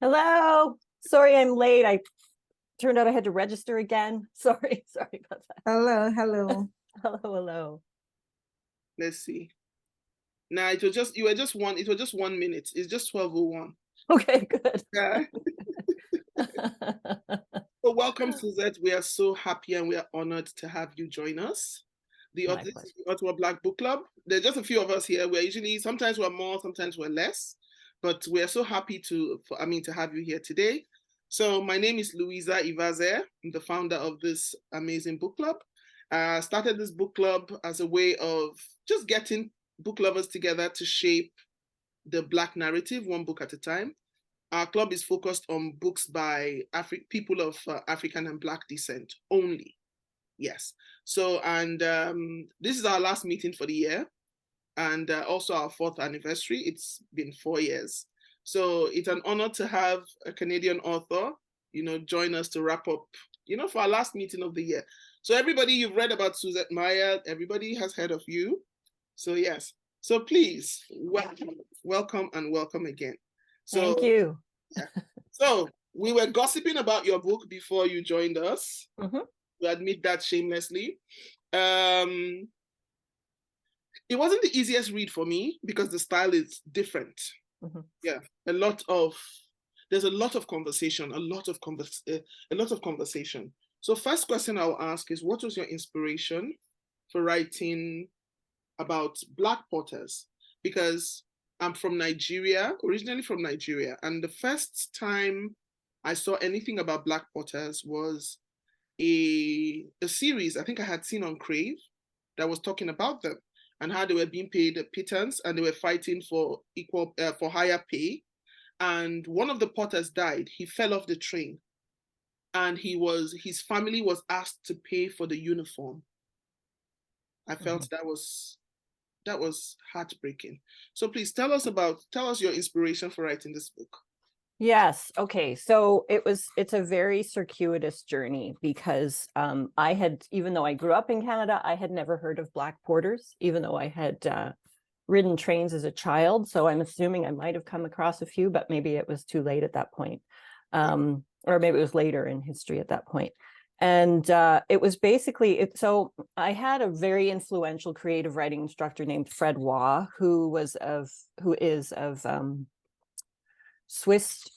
Hello. Sorry I'm late. I turned out I had to register again. Sorry about that. Hello, hello. Hello. Let's see. Now it was just you were just one. It was just 1 minute. It's just 12:01. Okay, good. Yeah. So welcome, Suzette. We are so happy and we are honored to have you join us. My This is pleasure. the Ottawa Black Book Club. There's just a few of us here. We're usually sometimes we're more, sometimes we're less, but we are so happy to have you here today. So my name is Louisa Ivaze. I'm the founder of this amazing book club. Started this book club as a way of just getting book lovers together to shape the Black narrative, one book at a time. Our club is focused on books by people of African and Black descent only. Yes. So, and this is our last meeting for the year, and also our fourth anniversary. It's been 4 years. So it's an honor to have a Canadian author, join us to wrap up, for our last meeting of the year. So everybody, you've read about Suzette Mayr. Everybody has heard of you. So yes. So please, welcome and welcome again. So, Thank you. yeah. So we were gossiping about your book before you joined us. Mm-hmm. We admit that shamelessly. It wasn't the easiest read for me because the style is different. Mm-hmm. Yeah, there's a lot of conversation, a lot of conversation. So first question I'll ask is, what was your inspiration for writing about Black potters? Because I'm from Nigeria, originally from Nigeria, and the first time I saw anything about Black potters was a series I think I had seen on Crave that was talking about them and how they were being paid a pittance and they were fighting for for higher pay. And one of the potters died. He fell off the train, and his family was asked to pay for the uniform. I felt that was heartbreaking. So please tell us your inspiration for writing this book. Yes. Okay. So it's a very circuitous journey because I had, even though I grew up in Canada, I had never heard of Black porters, even though I had ridden trains as a child. So I'm assuming I might have come across a few, but maybe it was too late at that point. Or maybe it was later in history at that point. And it was basically, so I had a very influential creative writing instructor named Fred Waugh, who is of Swiss,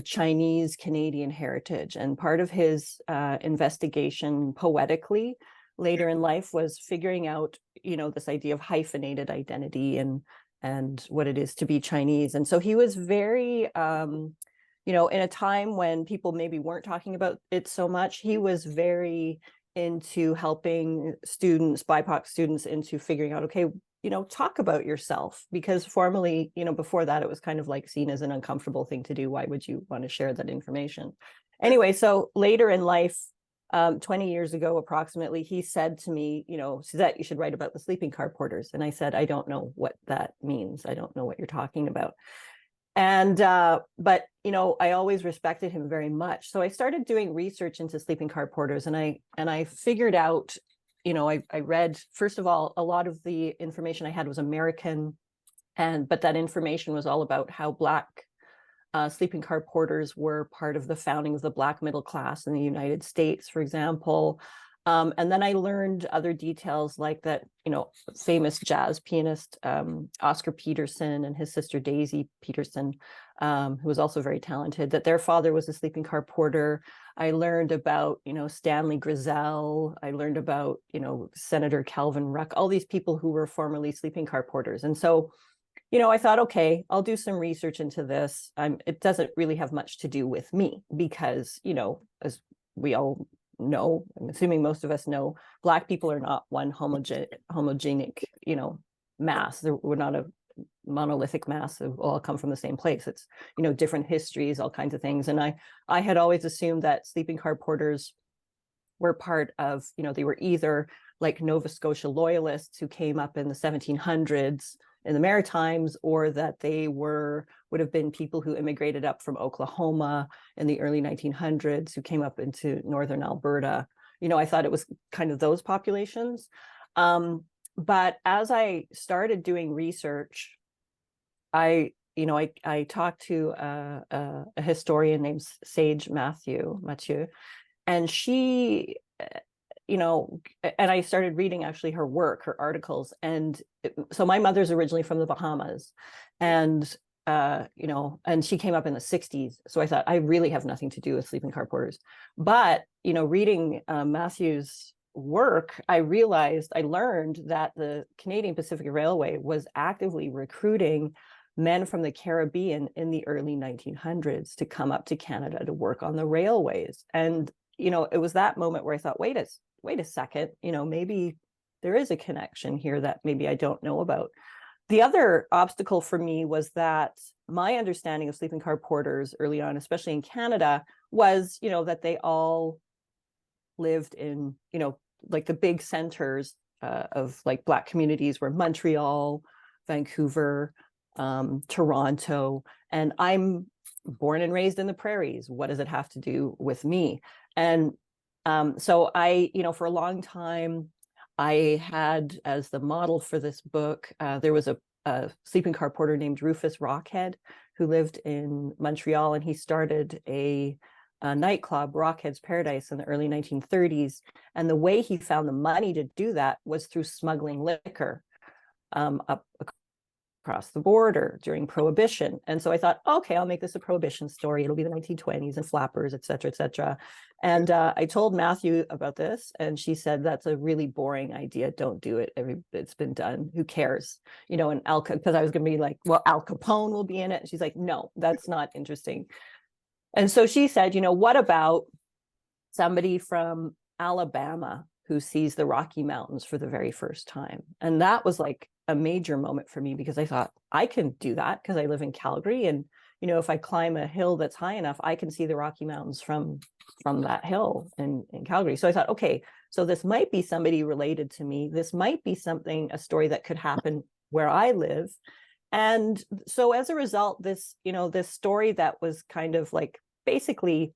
Chinese, Canadian heritage. And part of his investigation poetically later in life was figuring out, this idea of hyphenated identity and what it is to be Chinese. And so he was very, in a time when people maybe weren't talking about it so much, he was very into helping students, BIPOC students, into figuring out, okay, talk about yourself, because formally, before that, it was kind of like seen as an uncomfortable thing to do. Why would you want to share that information? Anyway, so later in life, 20 years ago, approximately, he said to me, Suzette, you should write about the sleeping car porters. And I said, I don't know what that means. I don't know what you're talking about. And, but, I always respected him very much. So I started doing research into sleeping car porters, and I figured out, I read, first of all, a lot of the information I had was American, but that information was all about how Black sleeping car porters were part of the founding of the Black middle class in the United States, for example. And then I learned other details like that, famous jazz pianist Oscar Peterson and his sister Daisy Peterson, who was also very talented, that their father was a sleeping car porter. I learned about, Stanley Grizel. I learned about, Senator Calvin Ruck, all these people who were formerly sleeping car porters. And so, I thought, okay, I'll do some research into this. It doesn't really have much to do with me because, as we all know, I'm assuming most of us know, Black people are not one homogenic, mass. We're not a monolithic mass of all come from the same place. It's, different histories, all kinds of things. And I had always assumed that sleeping car porters were part of, they were either like Nova Scotia loyalists who came up in the 1700s in the Maritimes, or that they would have been people who immigrated up from Oklahoma in the early 1900s, who came up into northern Alberta. I thought it was kind of those populations. But as I started doing research, I I talked to a historian named Sage Mathieu, and she, and I started reading actually her work, her articles. And so my mother's originally from the Bahamas, and and she came up in the 60s. So I thought, I really have nothing to do with sleeping car porters. But, reading Matthew's work, I learned that the Canadian Pacific Railway was actively recruiting men from the Caribbean in the early 1900s to come up to Canada to work on the railways. And, it was that moment where I thought, wait a second, maybe there is a connection here that maybe I don't know about. The other obstacle for me was that my understanding of sleeping car porters early on, especially in Canada, was, that they all lived in, like the big centers of like Black communities were Montreal, Vancouver, Toronto, and I'm born and raised in the prairies. What does it have to do with me? And so I, for a long time, I had as the model for this book, there was a sleeping car porter named Rufus Rockhead who lived in Montreal, and he started a nightclub, Rockhead's Paradise, in the early 1930s. And the way he found the money to do that was through smuggling liquor up across the border during Prohibition. And so I thought, okay, I'll make this a Prohibition story. It'll be the 1920s and flappers, et cetera, et cetera. And I told Matthew about this, and she said, that's a really boring idea. Don't do it. It's been done. Who cares? And because I was going to be like, well, Al Capone will be in it. And she's like, no, that's not interesting. And so she said, what about somebody from Alabama who sees the Rocky Mountains for the very first time? And that was like a major moment for me, because I thought, I can do that because I live in Calgary. And, if I climb a hill that's high enough, I can see the Rocky Mountains from that hill in Calgary. So I thought, okay, so this might be somebody related to me. This might be a story that could happen where I live. And so as a result, this story that was kind of like basically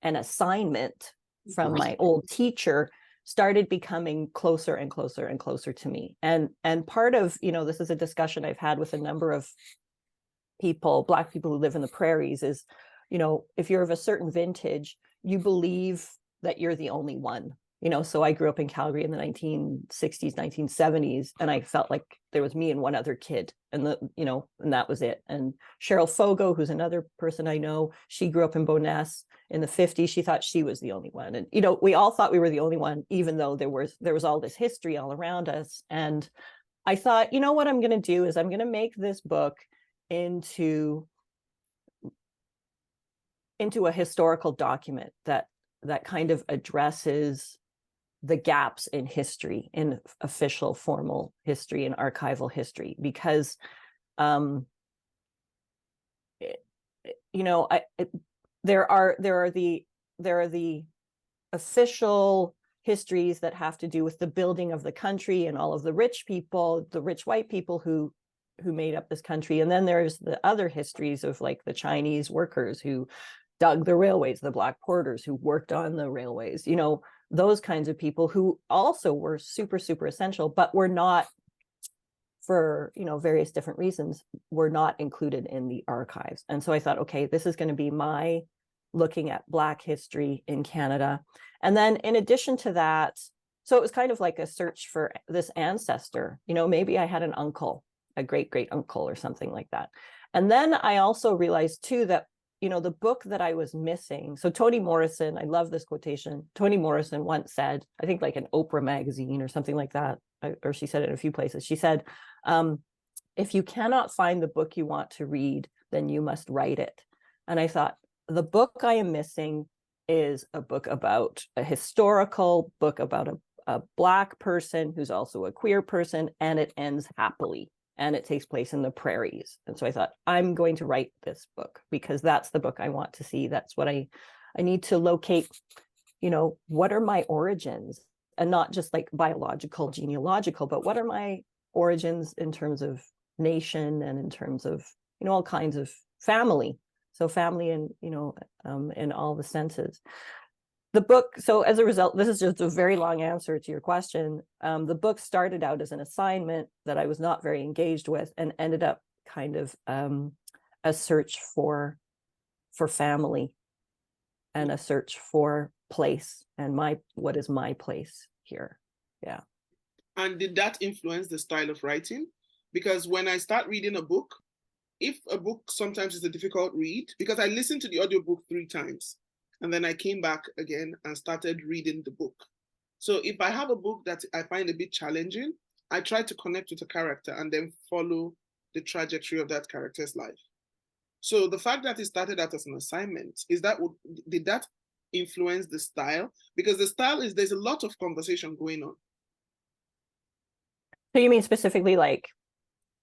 an assignment from my old teacher started becoming closer and closer and closer to me. And part of, this is a discussion I've had with a number of people, Black people who live in the prairies, is, if you're of a certain vintage, you believe that you're the only one. So I grew up in Calgary in the 1960s, 1970s, and I felt like there was me and one other kid, and and that was it. And Cheryl Fogo, who's another person I know, she grew up in Bowness in the 50s. She thought she was the only one. And, we all thought we were the only one, even though there was all this history all around us. And I thought, what I'm going to do is I'm going to make this book into a historical document that kind of addresses the gaps in history, in official formal history and archival history, because there are the official histories that have to do with the building of the country and all of the rich people, the rich white people who made up this country. And then there's the other histories of like the Chinese workers who dug the railways, the Black porters who worked on the railways, those kinds of people who also were super, super essential, but were not, for various different reasons, were not included in the archives. And so I thought, okay, this is going to be my looking at Black history in Canada. And then in addition to that, so it was kind of like a search for this ancestor, maybe I had an uncle, a great uncle or something like that. And then I also realized too that the book that I was missing. So Toni Morrison, I love this quotation. Toni Morrison once said, I think like an Oprah magazine or something like that, or she said it in a few places. She said, if you cannot find the book you want to read, then you must write it. And I thought, the book I am missing is a book about a historical book about a Black person who's also a queer person, and it ends happily. And it takes place in the prairies. And so I thought, I'm going to write this book because that's the book I want to see. That's what I need to locate, what are my origins? And not just like biological, genealogical, but what are my origins in terms of nation and in terms of, all kinds of family. So family and, in all the senses. The book, so as a result, this is just a very long answer to your question. The book started out as an assignment that I was not very engaged with, and ended up kind of a search for family and a search for place and what is my place here. Yeah. And did that influence the style of writing? Because when I start reading a book, if a book sometimes is a difficult read, because I listened to the audiobook 3 times, and then I came back again and started reading the book. So if I have a book that I find a bit challenging, I try to connect with a character and then follow the trajectory of that character's life. So the fact that it started out as an assignment, did that influence the style? Because the style is, there's a lot of conversation going on. So you mean specifically like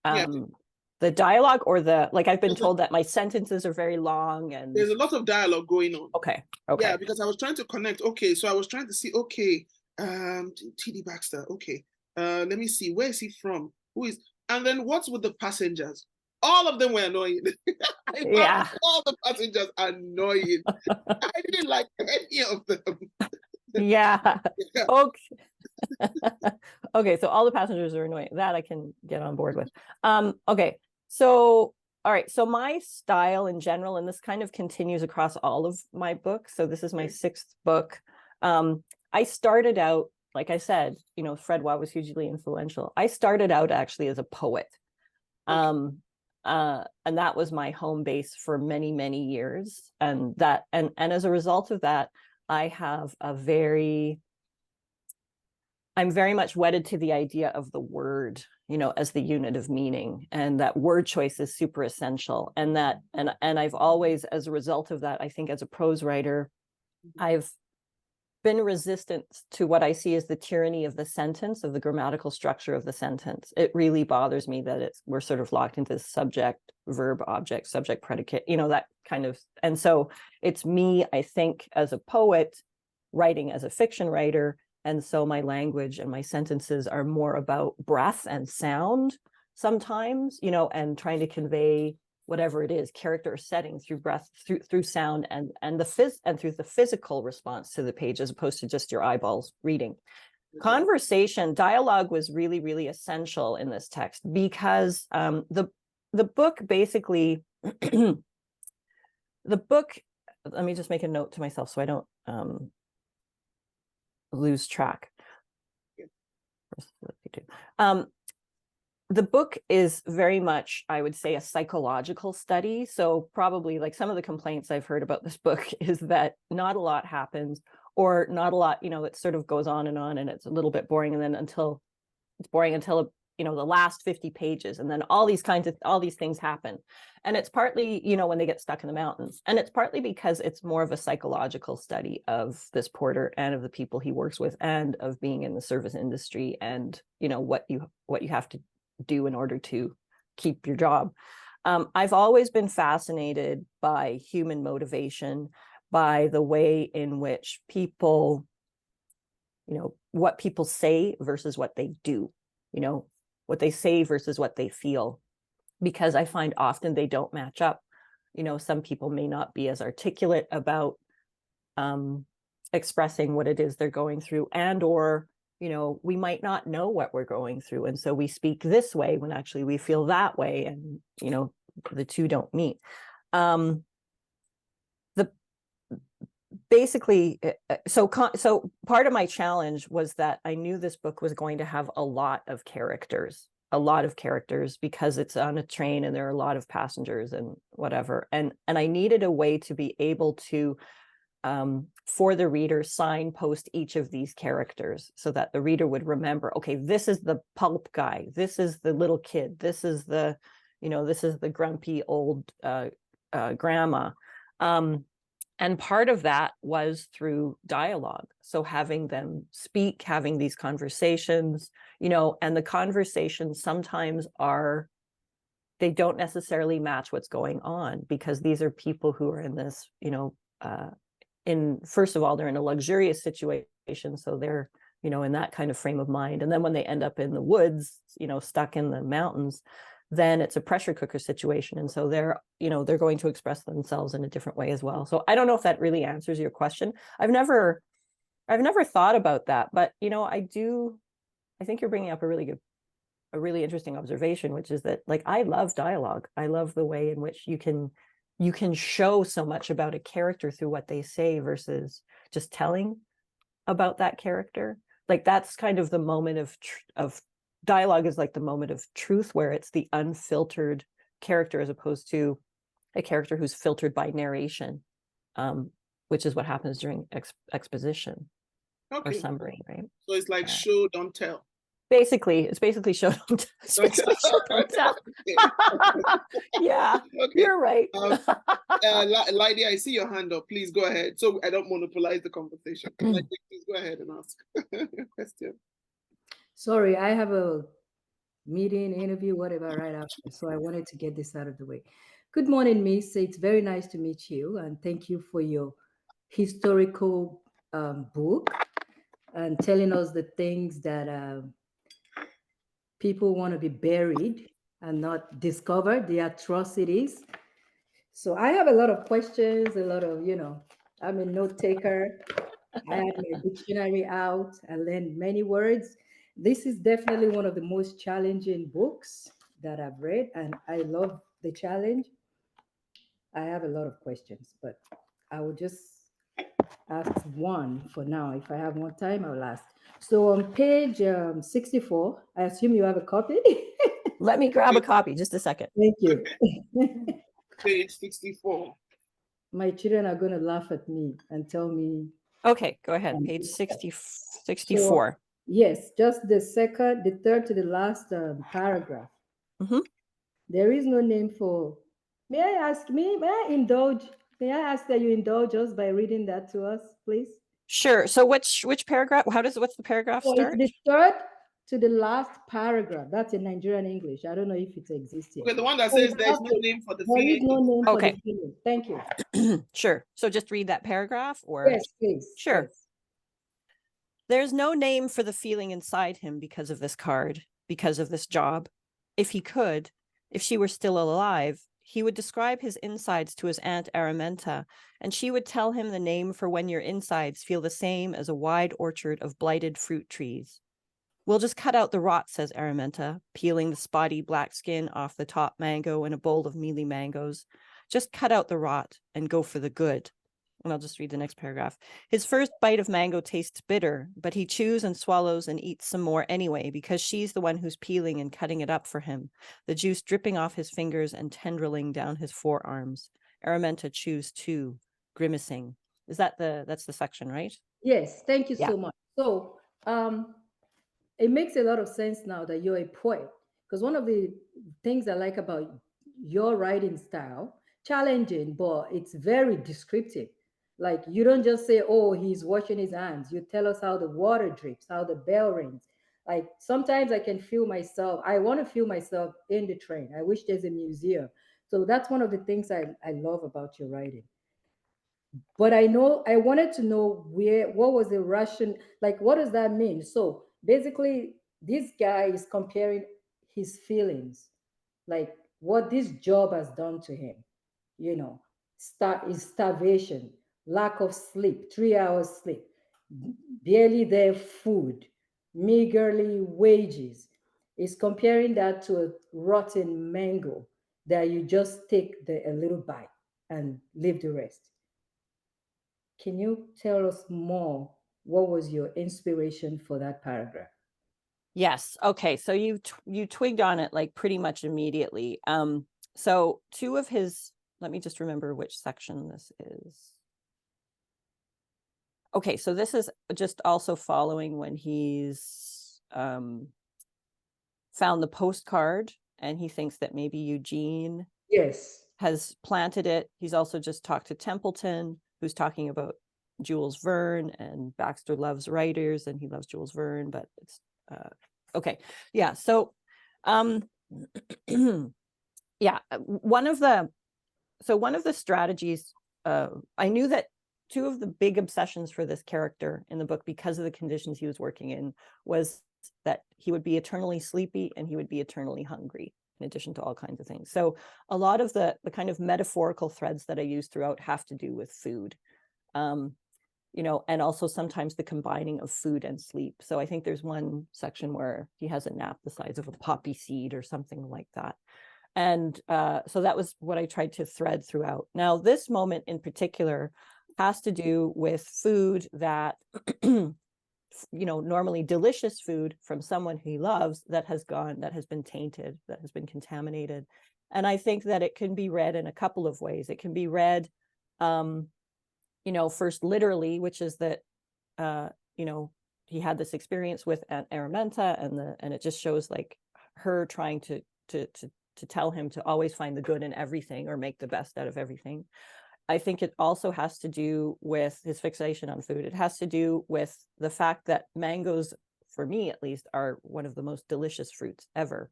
Yeah. the dialogue, or like I've been told that my sentences are very long and there's a lot of dialogue going on. Okay. Yeah, because I was trying to connect. Okay, so I was trying to see, okay, T.D. Baxter, okay. Let me see, where is he from? Who is, and then what's with the passengers? All of them were annoying. I found all the passengers annoying. I didn't like any of them. Yeah. Okay. Okay, so all the passengers are annoying. That I can get on board with. Okay, so all right, so my style in general, and this kind of continues across all of my books. So this is my 6th book. I started out, like I said, Fred Waugh was hugely influential. I started out actually as a poet. And that was my home base for many, many years. And as a result of that, I have I'm very much wedded to the idea of the word, as the unit of meaning, and that word choice is super essential. And I've always, as a result of that, I think as a prose writer, I've been resistant to what I see as the tyranny of the sentence, of the grammatical structure of the sentence. It really bothers me that we're sort of locked into subject, verb, object, subject, predicate, that kind of, and so it's me, I think, as a poet, writing as a fiction writer. And so my language and my sentences are more about breath and sound sometimes, and trying to convey whatever it is, character or setting through breath, through sound, and through the physical response to the page, as opposed to just your eyeballs reading. Conversation, dialogue was really, really essential in this text, because the book basically, the book, let me just make a note to myself so I don't lose track. The book is very much, I would say, a psychological study. So probably, like, some of the complaints I've heard about this book is that not a lot happens, or not a lot, it sort of goes on, and it's a little bit boring, and then until the last 50 pages, and then all these things happen. And it's partly, when they get stuck in the mountains, and it's partly because it's more of a psychological study of this porter and of the people he works with, and of being in the service industry, and what you have to do in order to keep your job. I've always been fascinated by human motivation, by the way in which people, what people say versus what they do, what they say versus what they feel, because I find often they don't match up. Some people may not be as articulate about expressing what it is they're going through, and or we might not know what we're going through, and so we speak this way when actually we feel that way, and the two don't meet. So part of my challenge was that I knew this book was going to have a lot of characters, because it's on a train and there are a lot of passengers and whatever, and I needed a way to be able to, for the reader, signpost each of these characters, so that the reader would remember, okay, this is the pulp guy, this is the little kid, this is the grumpy old grandma. And part of that was through dialogue. So having them speak, having these conversations, and the conversations sometimes they don't necessarily match what's going on, because these are people who are in this, first of all, they're in a luxurious situation. So they're, in that kind of frame of mind. And then when they end up in the woods, stuck in the mountains, then it's a pressure cooker situation. And so they're going to express themselves in a different way as well. So I don't know if that really answers your question. I've never thought about that, but I think you're bringing up a really good a really interesting observation, which is that, like, I love dialogue. I love the way in which you can show so much about a character through what they say versus just telling about that character. Like, that's kind of the moment of dialogue, is like the moment of truth, where it's the unfiltered character as opposed to a character who's filtered by narration, which is what happens during exposition or Okay. summary, right? So it's like show, don't tell. Basically, it's basically show don't, it's Don't tell. basically show don't tell. Yeah, Okay. you're right. Lydie, I see your hand up. Please go ahead. So I don't monopolize the conversation. Lydie, please go ahead and ask your question. Sorry, I have a meeting, interview, whatever, right after. So I wanted to get this out of the way. Good morning, Miss. It's very nice to meet you. And thank you for your historical book and telling us the things that people want to be buried and not discovered, the atrocities. So I have a lot of questions, a lot of, I'm a note taker. I had my dictionary out. I learned many words. This is definitely one of the most challenging books that I've read, and I love the challenge. I have a lot of questions, but I will just ask one for now. If I have more time, I'll ask. So on page 64, I assume you have a copy. Let me grab a copy, just a second. Thank you. Page 64. My children are going to laugh at me and tell me. Okay, go ahead. Page 64. So, yes, just the third to the last paragraph. Mhm. There is no name for. May I ask? May I indulge? May I ask that you indulge us by reading that to us, please? Sure. So which paragraph? What's the paragraph So start? it's the third to the last paragraph. That's in Nigerian English. I don't know if it exists here. Okay, the one that says there's no name for the There is feeling. no name for Okay. the feeling. Thank you. Sure. So just read that paragraph, or Yes, please. Sure. Yes. There's no name for the feeling inside him because of this card, because of this job. If he could, if she were still alive, he would describe his insides to his Aunt Araminta, and she would tell him the name for when your insides feel the same as a wide orchard of blighted fruit trees. We'll just cut out the rot, says Araminta, peeling the spotty black skin off the top mango in a bowl of mealy mangoes. Just cut out the rot and go for the good. And I'll just read the next paragraph. His first bite of mango tastes bitter, but he chews and swallows and eats some more anyway, because she's the one who's peeling and cutting it up for him, the juice dripping off his fingers and tendriling down his forearms. Araminta chews too, grimacing. That's the section, right? Yes, thank you Yeah. so much. So it makes a lot of sense now that you're a poet, because one of the things I like about your writing style, challenging, but it's very descriptive. Like, you don't just say, oh, he's washing his hands. You tell us how the water drips, how the bell rings. Like, sometimes I can feel myself. I want to feel myself in the train. I wish there's a museum. So that's one of the things I love about your writing. But I wanted to know what was the Russian, like, what does that mean? So basically, this guy is comparing his feelings, like what this job has done to him, starvation, lack of sleep, 3 hours sleep, barely their food, meagerly wages. Is comparing that to a rotten mango that you just take a little bite and leave the rest. Can you tell us more? What was your inspiration for that paragraph? Yes. Okay. So you twigged on it like pretty much immediately. So two of his, let me just remember which section this is. Okay, so this is just also following when he's found the postcard, and he thinks that maybe Eugene Yes. has planted it. He's also just talked to Templeton, who's talking about Jules Verne, and Baxter loves writers and he loves Jules Verne, but it's okay. Yeah. So yeah, one of the strategies, I knew that two of the big obsessions for this character in the book, because of the conditions he was working in, was that he would be eternally sleepy and he would be eternally hungry, in addition to all kinds of things. So a lot of the kind of metaphorical threads that I use throughout have to do with food. you know, and also sometimes the combining of food and sleep. So I think there's one section where he has a nap the size of a poppy seed or something like that. And so that was what I tried to thread throughout. Now, this moment in particular has to do with food that, you know, normally delicious food from someone he loves that has been tainted, that has been contaminated. And I think that it can be read in a couple of ways. It can be read, you know, first literally, which is that, you know, he had this experience with Aunt Araminta, and it just shows like her trying to tell him to always find the good in everything or make the best out of everything. I think it also has to do with his fixation on food. It has to do with the fact that mangoes, for me at least, are one of the most delicious fruits ever.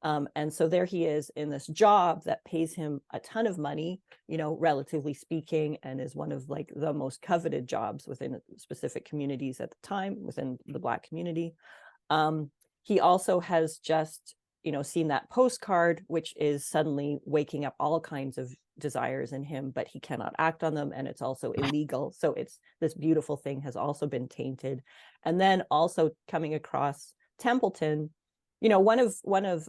And so there he is in this job that pays him a ton of money, you know, relatively speaking, and is one of like the most coveted jobs within specific communities at the time, within the Black community. He also has just, you know, seen that postcard, which is suddenly waking up all kinds of desires in him, but he cannot act on them, and it's also illegal. So it's this beautiful thing has also been tainted. And then also coming across Templeton, you know, one of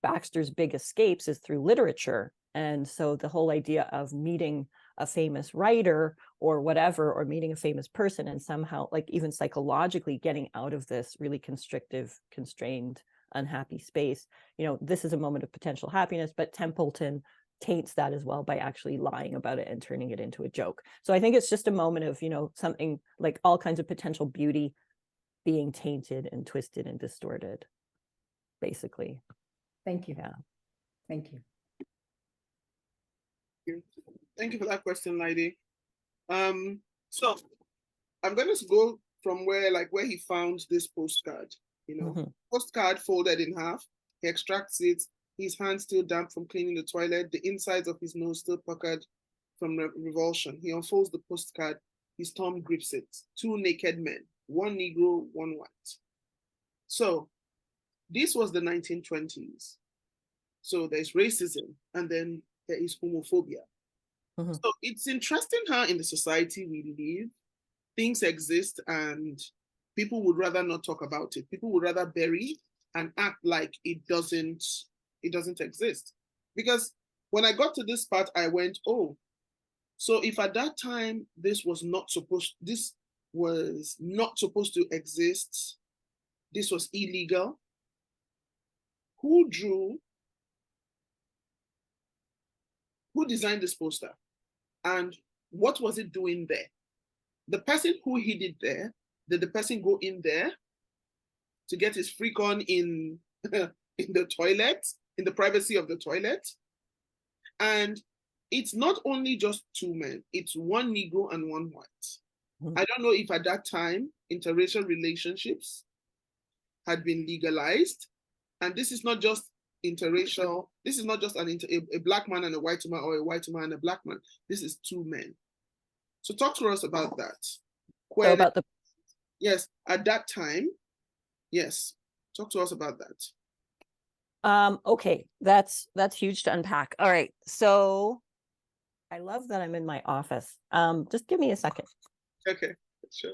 Baxter's big escapes is through literature. And so the whole idea of meeting a famous writer or whatever, or meeting a famous person, and somehow, like, even psychologically getting out of this really constrictive, constrained, unhappy space, you know, this is a moment of potential happiness, but Templeton taints that as well by actually lying about it and turning it into a joke. So I think it's just a moment of, you know, something like all kinds of potential beauty being tainted and twisted and distorted, basically. Thank you. Yeah. Thank you. Thank you for that question, Lady. So I'm going to go from where he found this postcard, you know, postcard folded in half. He extracts it, his hands still damp from cleaning the toilet, the insides of his nose still puckered from revulsion. He unfolds the postcard, his thumb grips it. 2 naked men, 1 Negro, 1 white. So this was the 1920s. So there's racism, and then there is homophobia. So it's interesting how in the society we live, things exist and people would rather not talk about it. People would rather bury and act like it doesn't exist. Because when I got to this part, I went, oh, so if at that time this was not supposed to exist, this was illegal, who designed this poster? And what was it doing there? The person who hid it there, did the person go in there to get his freak on in the toilet, in the privacy of the toilet? And it's not only just 2 men, it's 1 Negro and 1 white. I don't know if at that time interracial relationships had been legalized. And this is not just interracial, this is not just a Black man and a white woman, or a white woman and a Black man. This is 2 men. So talk to us about that. So about yes, at that time, yes. Talk to us about that. Okay, that's huge to unpack. All right, so I love that I'm in my office. Just give me a second. Okay, sure.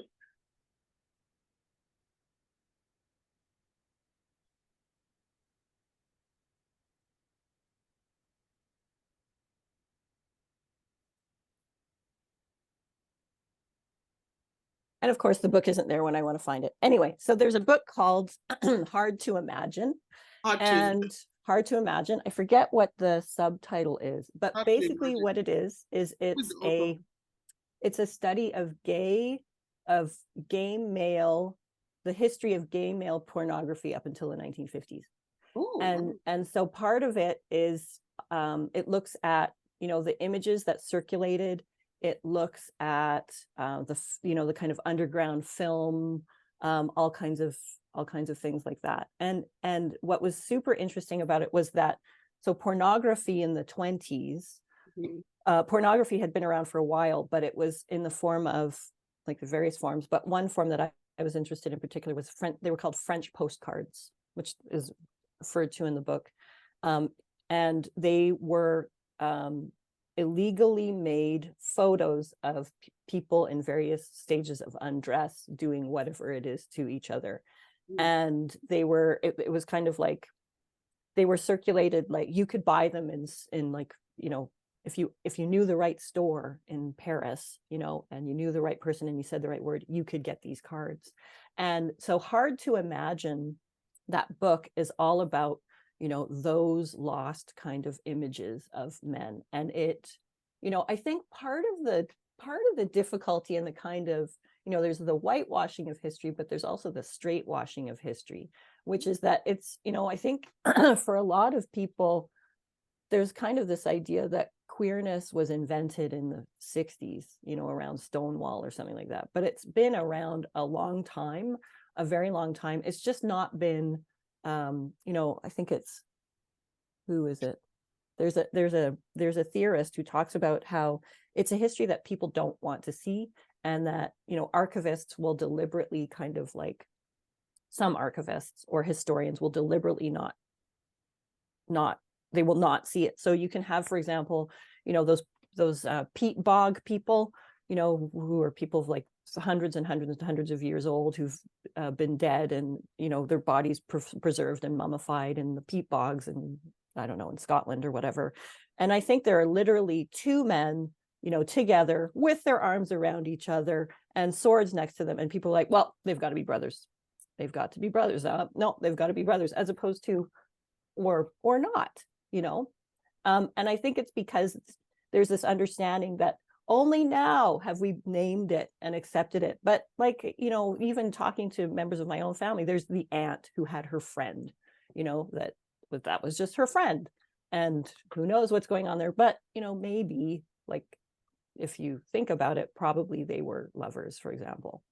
And of course, the book isn't there when I want to find it. Anyway, so there's a book called Hard to Imagine. Hard to Imagine. I forget what the subtitle is, but basically what it is it's a study of gay male, the history of gay male pornography up until the 1950s. Ooh. And so part of it is it looks at, you know, the images that circulated. It looks at the kind of underground film, all kinds of things like that. And what was super interesting about it was that, so pornography in the 20s, pornography had been around for a while, but it was in the form of like the various forms. But one form that I was interested in particular was they were called French postcards, which is referred to in the book. And they were illegally made photos of people in various stages of undress doing whatever it is to each other. And they were, it was kind of like, they were circulated, like you could buy them in like, you know, if you knew the right store in Paris, you know, and you knew the right person and you said the right word, you could get these cards. And so Hard to Imagine, that book is all about, you know, those lost kind of images of men. And it, you know, I think part of the difficulty and the kind of, you know, there's the whitewashing of history, but there's also the straightwashing of history, which is that it's, you know, I think for a lot of people, there's kind of this idea that queerness was invented in the 60s, you know, around Stonewall or something like that. But it's been around a long time, a very long time. It's just not been, you know, I think it's, who is it? There's a theorist who talks about how it's a history that people don't want to see, and that, you know, archivists will deliberately kind of like, some archivists or historians will deliberately not they will not see it. So you can have, for example, you know, those peat bog people, you know, who are people of like hundreds and hundreds and hundreds of years old who've been dead, and, you know, their bodies preserved and mummified in the peat bogs, and I don't know, in Scotland or whatever. And I think there are literally two men, you know, together with their arms around each other and swords next to them. And people are like, well, they've got to be brothers. They've got to be brothers. No, they've got to be brothers, as opposed to, or not, you know. And I think it's because there's this understanding that only now have we named it and accepted it. But like, you know, even talking to members of my own family, there's the aunt who had her friend, you know, that was just her friend. And who knows what's going on there. But, you know, maybe, like, if you think about it, probably they were lovers, for example.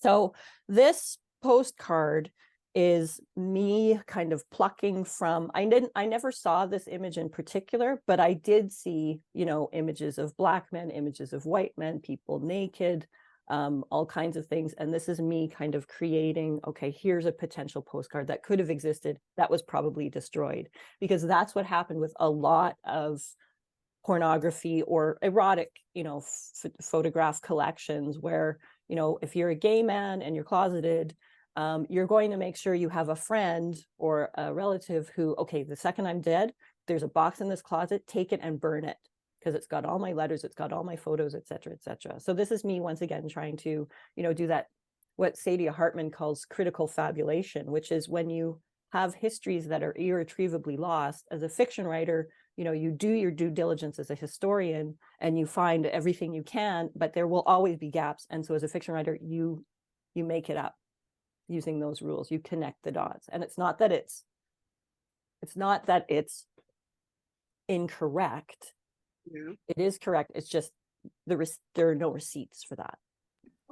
So this postcard is me kind of plucking from, I never saw this image in particular, but I did see, you know, images of Black men, images of white men, people naked, all kinds of things. And this is me kind of creating, okay, here's a potential postcard that could have existed, that was probably destroyed, because that's what happened with a lot of pornography or erotic, you know, photograph collections, where, you know, if you're a gay man and you're closeted, you're going to make sure you have a friend or a relative who, okay, the second I'm dead, there's a box in this closet, take it and burn it, because it's got all my letters, it's got all my photos, et cetera, et cetera. So this is me once again trying to, you know, do that, what Saidiya Hartman calls critical fabulation, which is when you have histories that are irretrievably lost. As a fiction writer, you know, you do your due diligence as a historian and you find everything you can, but there will always be gaps. And so as a fiction writer, you make it up using those rules. You connect the dots. And it's not that it's incorrect. Yeah. It is correct. It's just there are no receipts for that.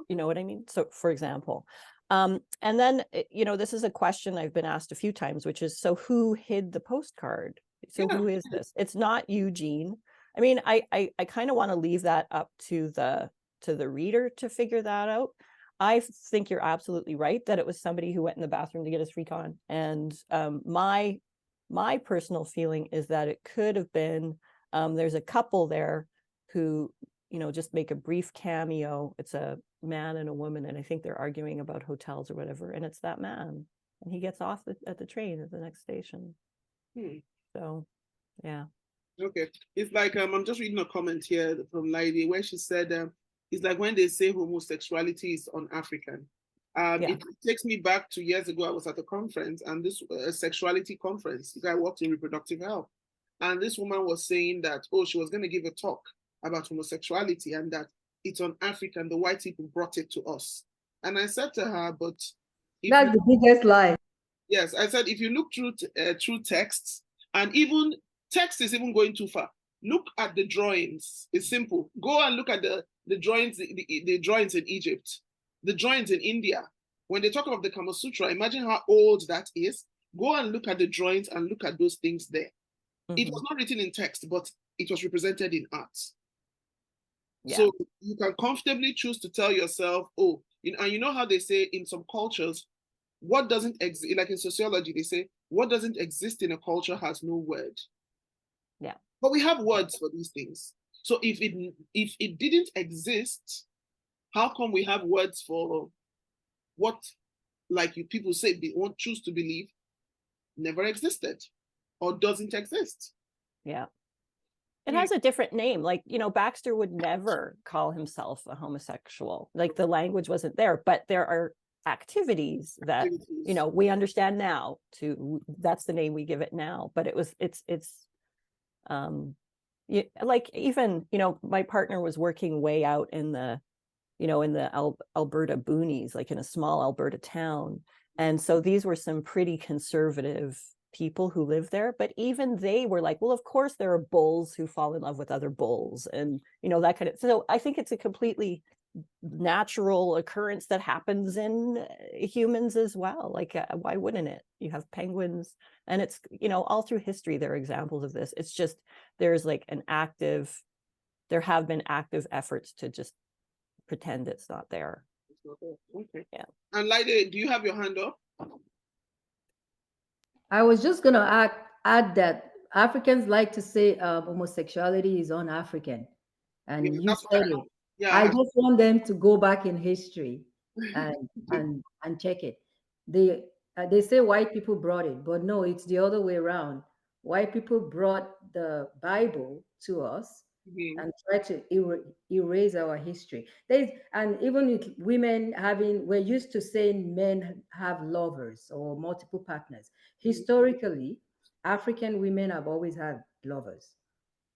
You know what I mean? So for example, and then, you know, this is a question I've been asked a few times, which is, so who hid the postcard? So who is this? It's not Eugene. I mean, I kind of want to leave that up to the reader to figure that out. I think you're absolutely right that it was somebody who went in the bathroom to get his freak on. And my personal feeling is that it could have been, there's a couple there who, you know, just make a brief cameo. It's a man and a woman, and I think they're arguing about hotels or whatever, and it's that man, and he gets off at the train at the next station. So, yeah. Okay, it's like I'm just reading a comment here from Lady where she said, it's like when they say homosexuality is un-African. It takes me back to years ago. I was at a conference, and this a sexuality conference. I worked in reproductive health, and this woman was saying that, oh, she was going to give a talk about homosexuality, and that it's un-African. The white people brought it to us. And I said to her, but that's the biggest lie. Yes, I said, if you look through texts, and even text is even going too far. Look at the drawings. It's simple. Go and look at the drawings, the drawings in Egypt, the drawings in India. When they talk about the Kama Sutra, imagine how old that is. Go and look at the drawings and look at those things there. It was not written in text, but it was represented in art. Yeah. So you can comfortably choose to tell yourself, oh, and you know how they say in some cultures, what doesn't exist, like in sociology, they say, what doesn't exist in a culture has no word. Yeah. But we have words for these things. So if it didn't exist, how come we have words for what, like you people say, they won't choose to believe, never existed or doesn't exist? Yeah. It has a different name. Like, Baxter would never call himself a homosexual. Like, the language wasn't there, but there are activities that, we understand now that's the name we give it now. But like, even, my partner was working way out in the, Alberta boonies, like in a small Alberta town. And so these were some pretty conservative people who live there, but even they were like, well, of course there are bulls who fall in love with other bulls, and that kind of. So I think it's a completely natural occurrence that happens in humans as well. Like, why wouldn't it? You have penguins, and it's, all through history there are examples of this. It's just there have been active efforts to just pretend it's not there. Okay. Yeah. And Laide, do you have your hand up? I was just going to add that Africans like to say homosexuality is un-African. And Yeah, you said it. Yeah. I just want them to go back in history and check it. They say white people brought it, but no, it's the other way around. White people brought the Bible to us and try to erase our history. And even with women we're used to saying men have lovers or multiple partners. Historically, African women have always had lovers.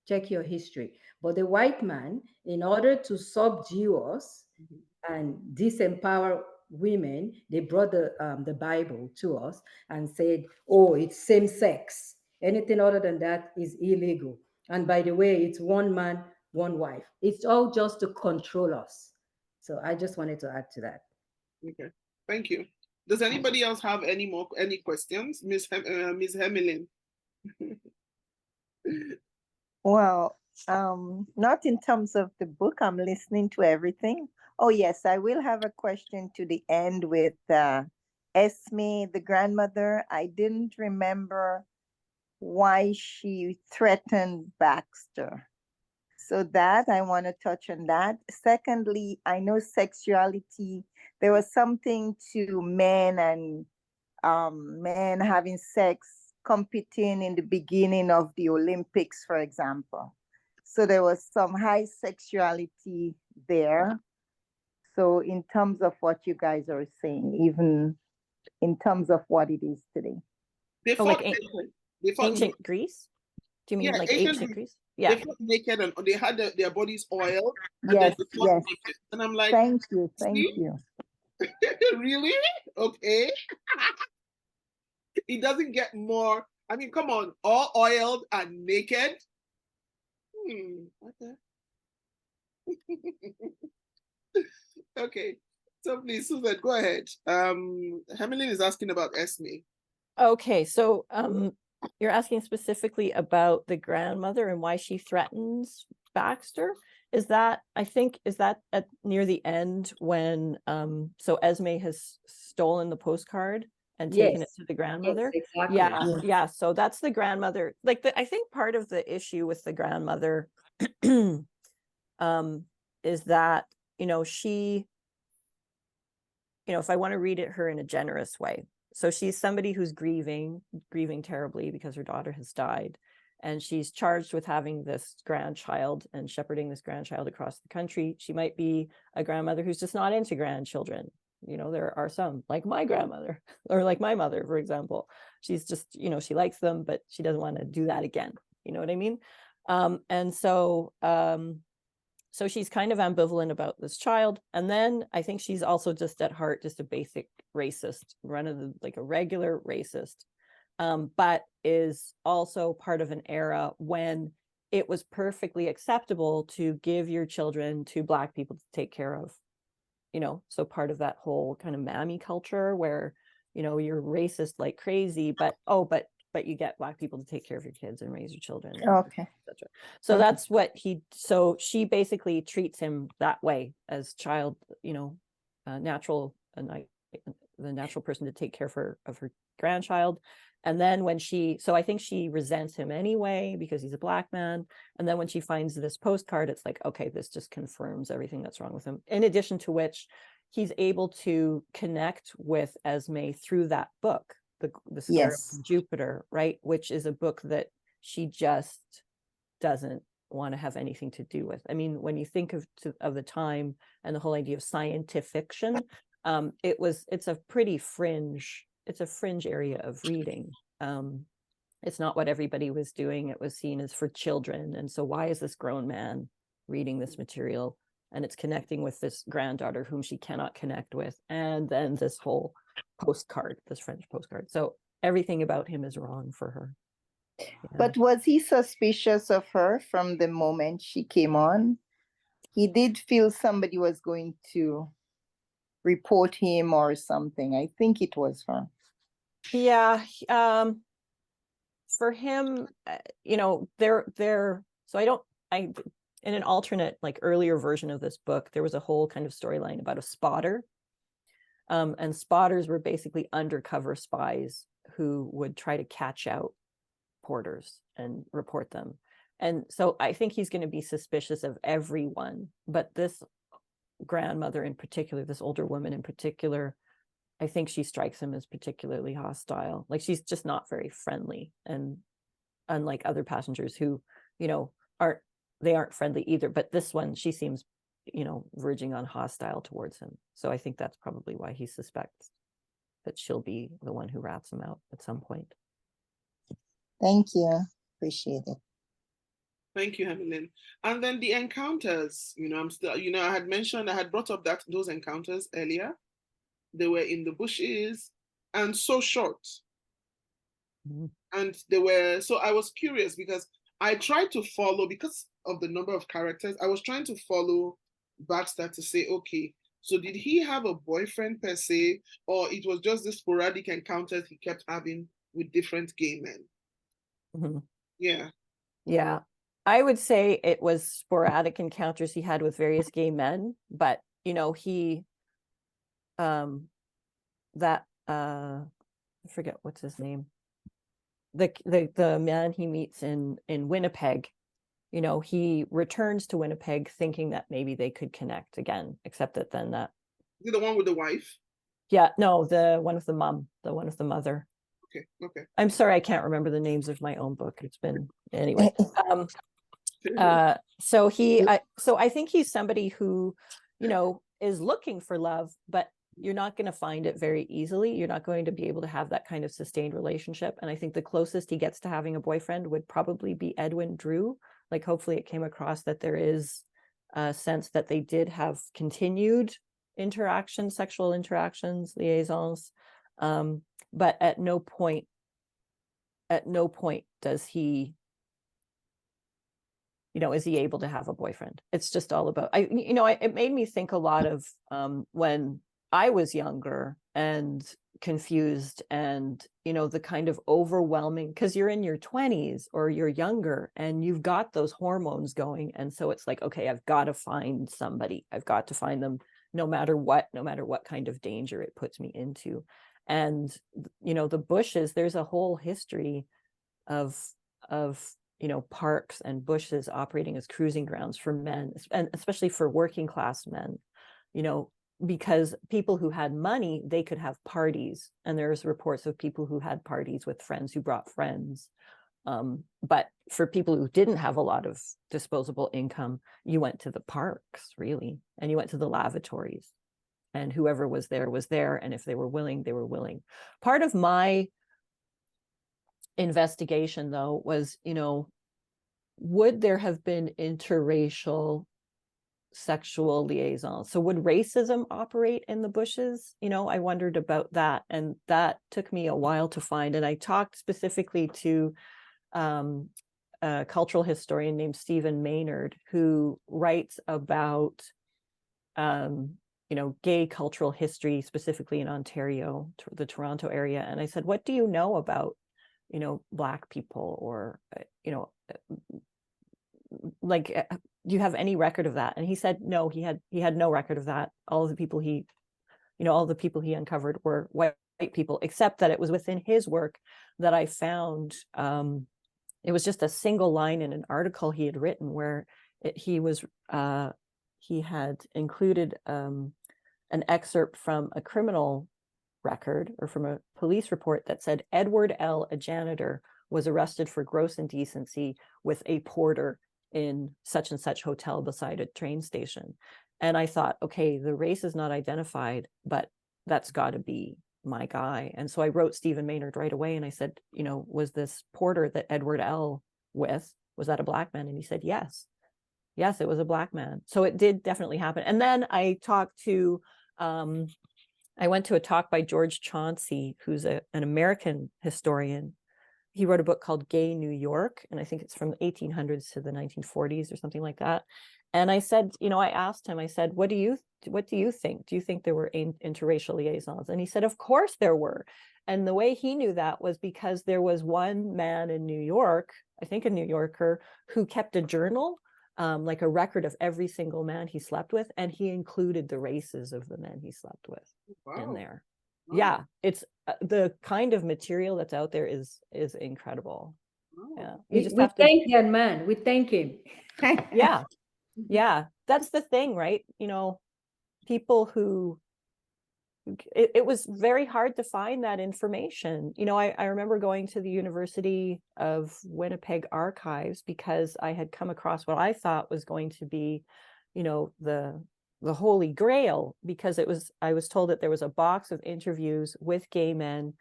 Check your history. But the white man, in order to subdue us and disempower women, they brought the Bible to us and said, oh, it's same sex. Anything other than that is illegal. And by the way, it's one man, one wife. It's all just to control us. So I just wanted to add to that. Okay, thank you. Does anybody else have any questions? Miss Hemelin. Well, not in terms of the book. I'm listening to everything. Oh, yes, I will have a question to the end with Esme, the grandmother. I didn't remember why she threatened Baxter. So that I want to touch on that. Secondly, I know sexuality, there was something to men and men having sex, competing in the beginning of the Olympics, for example. So there was some high sexuality there. So in terms of what you guys are saying, even in terms of what it is today. They Oh, fought, ancient Greece? Do you mean like ancient Greece? Yeah. They fought naked and they had their bodies oiled. And yes, then they fought yes. naked. And I'm like, thank you. Really? Okay. It doesn't get more. I mean, come on, all oiled and naked. Okay. Okay. So please, Suzette, go ahead. Hemelin is asking about Esme. Okay, so you're asking specifically about the grandmother and why she threatens Baxter. Is that at near the end when so Esme has stolen the postcard and taken it to the grandmother? Yes, exactly. Yeah. So that's the grandmother. Like, I think part of the issue with the grandmother is that, she, if I want to read her in a generous way. So she's somebody who's grieving terribly because her daughter has died. And she's charged with having this grandchild and shepherding this grandchild across the country. She might be a grandmother who's just not into grandchildren. There are some, like my grandmother or like my mother, for example. She's just, she likes them, but she doesn't want to do that again. You know what I mean? And so she's kind of ambivalent about this child. And then I think she's also just at heart, just a basic racist, like a regular racist, but is also part of an era when it was perfectly acceptable to give your children to Black people to take care of, so part of that whole kind of mammy culture where, you're racist like crazy, but you get Black people to take care of your kids and raise your children. Okay. Etc. So that's what so she basically treats him that way as child, natural, and the natural person to take care of her grandchild. And then when so I think she resents him anyway because he's a Black man. And then when she finds this postcard, it's like, okay, this just confirms everything that's wrong with him. In addition to which, he's able to connect with Esme through that book, the Story Yes. of Jupiter, right? Which is a book that she just doesn't want to have anything to do with. I mean, when you think of the time and the whole idea of scientific fiction, it's a pretty fringe. It's a fringe area of reading. It's not what everybody was doing. It was seen as for children. And so why is this grown man reading this material? And it's connecting with this granddaughter whom she cannot connect with. And then this whole postcard, this French postcard. So everything about him is wrong for her. Yeah. But was he suspicious of her from the moment she came on? He did feel somebody was going to report him or something. I think it was her. Yeah. For him, in an alternate, like earlier version of this book, there was a whole kind of storyline about a spotter. And spotters were basically undercover spies who would try to catch out porters and report them. And so I think he's going to be suspicious of everyone, but this grandmother in particular, this older woman in particular, I think she strikes him as particularly hostile. Like, she's just not very friendly. And unlike other passengers who, aren't friendly either. But this one, she seems, verging on hostile towards him. So I think that's probably why he suspects that she'll be the one who rats him out at some point. Thank you. Appreciate it. Thank you, Emmeline. And then the encounters, I'm still, I had brought up those encounters earlier. They were in the bushes and so short. Mm-hmm. And so I was curious because I tried to follow, because of the number of characters, I was trying to follow Baxter to say, okay, so did he have a boyfriend per se, or it was just the sporadic encounters he kept having with different gay men? Mm-hmm. Yeah. Yeah. I would say it was sporadic encounters he had with various gay men, but he I forget what's his name. The man he meets in Winnipeg, he returns to Winnipeg thinking that maybe they could connect again, except that then that. Is it the one with the wife? Yeah, no, the one with the mom, the one with the mother. Okay. I'm sorry, I can't remember the names of my own book. It's been anyway. So I think he's somebody who, is looking for love, but you're not going to find it very easily. You're not going to be able to have that kind of sustained relationship. And I think the closest he gets to having a boyfriend would probably be Edwin Drew. Like, hopefully it came across that there is a sense that they did have continued interactions, sexual interactions, liaisons. But at no point does he, is he able to have a boyfriend? It's just all about, it made me think a lot of when I was younger and confused, and, the kind of overwhelming, because you're in your 20s or you're younger and you've got those hormones going. And so it's like, okay, I've got to find somebody. I've got to find them no matter what kind of danger it puts me into. And, the bushes, there's a whole history of parks and bushes operating as cruising grounds for men, and especially for working class men, because people who had money, they could have parties. And there's reports of people who had parties with friends who brought friends. But for people who didn't have a lot of disposable income, you went to the parks, really, and you went to the lavatories, and whoever was there. And if they were willing, they were willing. Part of my investigation, though, was, would there have been interracial sexual liaisons? So would racism operate in the bushes? I wondered about that, and that took me a while to find. And I talked specifically to a cultural historian named Stephen Maynard, who writes about gay cultural history, specifically in Ontario, the Toronto area. And I said, what do you know about Black people, or do you have any record of that? And he said no, he had no record of that. All of the people he all the people he uncovered were white people, except that it was within his work that I found, it was just a single line in an article he had written where he had included an excerpt from a criminal record or from a police report that said Edward L., a janitor, was arrested for gross indecency with a porter in such and such hotel beside a train station. And I thought, okay, the race is not identified, but that's got to be my guy. And so I wrote Stephen Maynard right away, and I said, was this porter that Edward L. was that a black man? And he said, yes, it was a black man. So it did definitely happen. And then I went to a talk by George Chauncey, who's an American historian. He wrote a book called Gay New York, and I think it's from the 1800s to the 1940s or something like that. And I said, I asked him, I said, what do you think? Do you think there were interracial liaisons? And he said, of course there were. And the way he knew that was because there was one man in New York, I think a New Yorker, who kept a journal, like a record of every single man he slept with, and he included the races of the men he slept with in there. Wow. Yeah, it's the kind of material that's out there is incredible. Yeah, we thank that man. We thank him. Yeah, that's the thing, right? People who it was very hard to find that information. I remember going to the University of Winnipeg archives because I had come across what I thought was going to be, the Holy Grail, because I was told that there was a box of interviews with gay men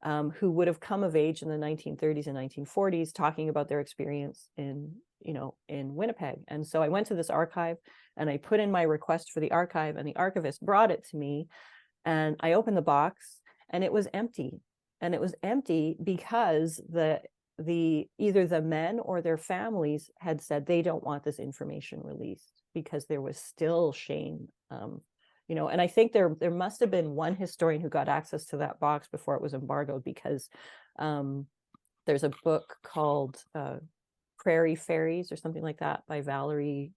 who would have come of age in the 1930s and 1940s, talking about their experience in Winnipeg. And so I went to this archive and I put in my request for the archive, and the archivist brought it to me, and I opened the box and it was empty. And it was empty because either the men or their families had said they don't want this information released because there was still shame. And I think there must have been one historian who got access to that box before it was embargoed, because there's a book called Prairie Fairies or something like that by Valerie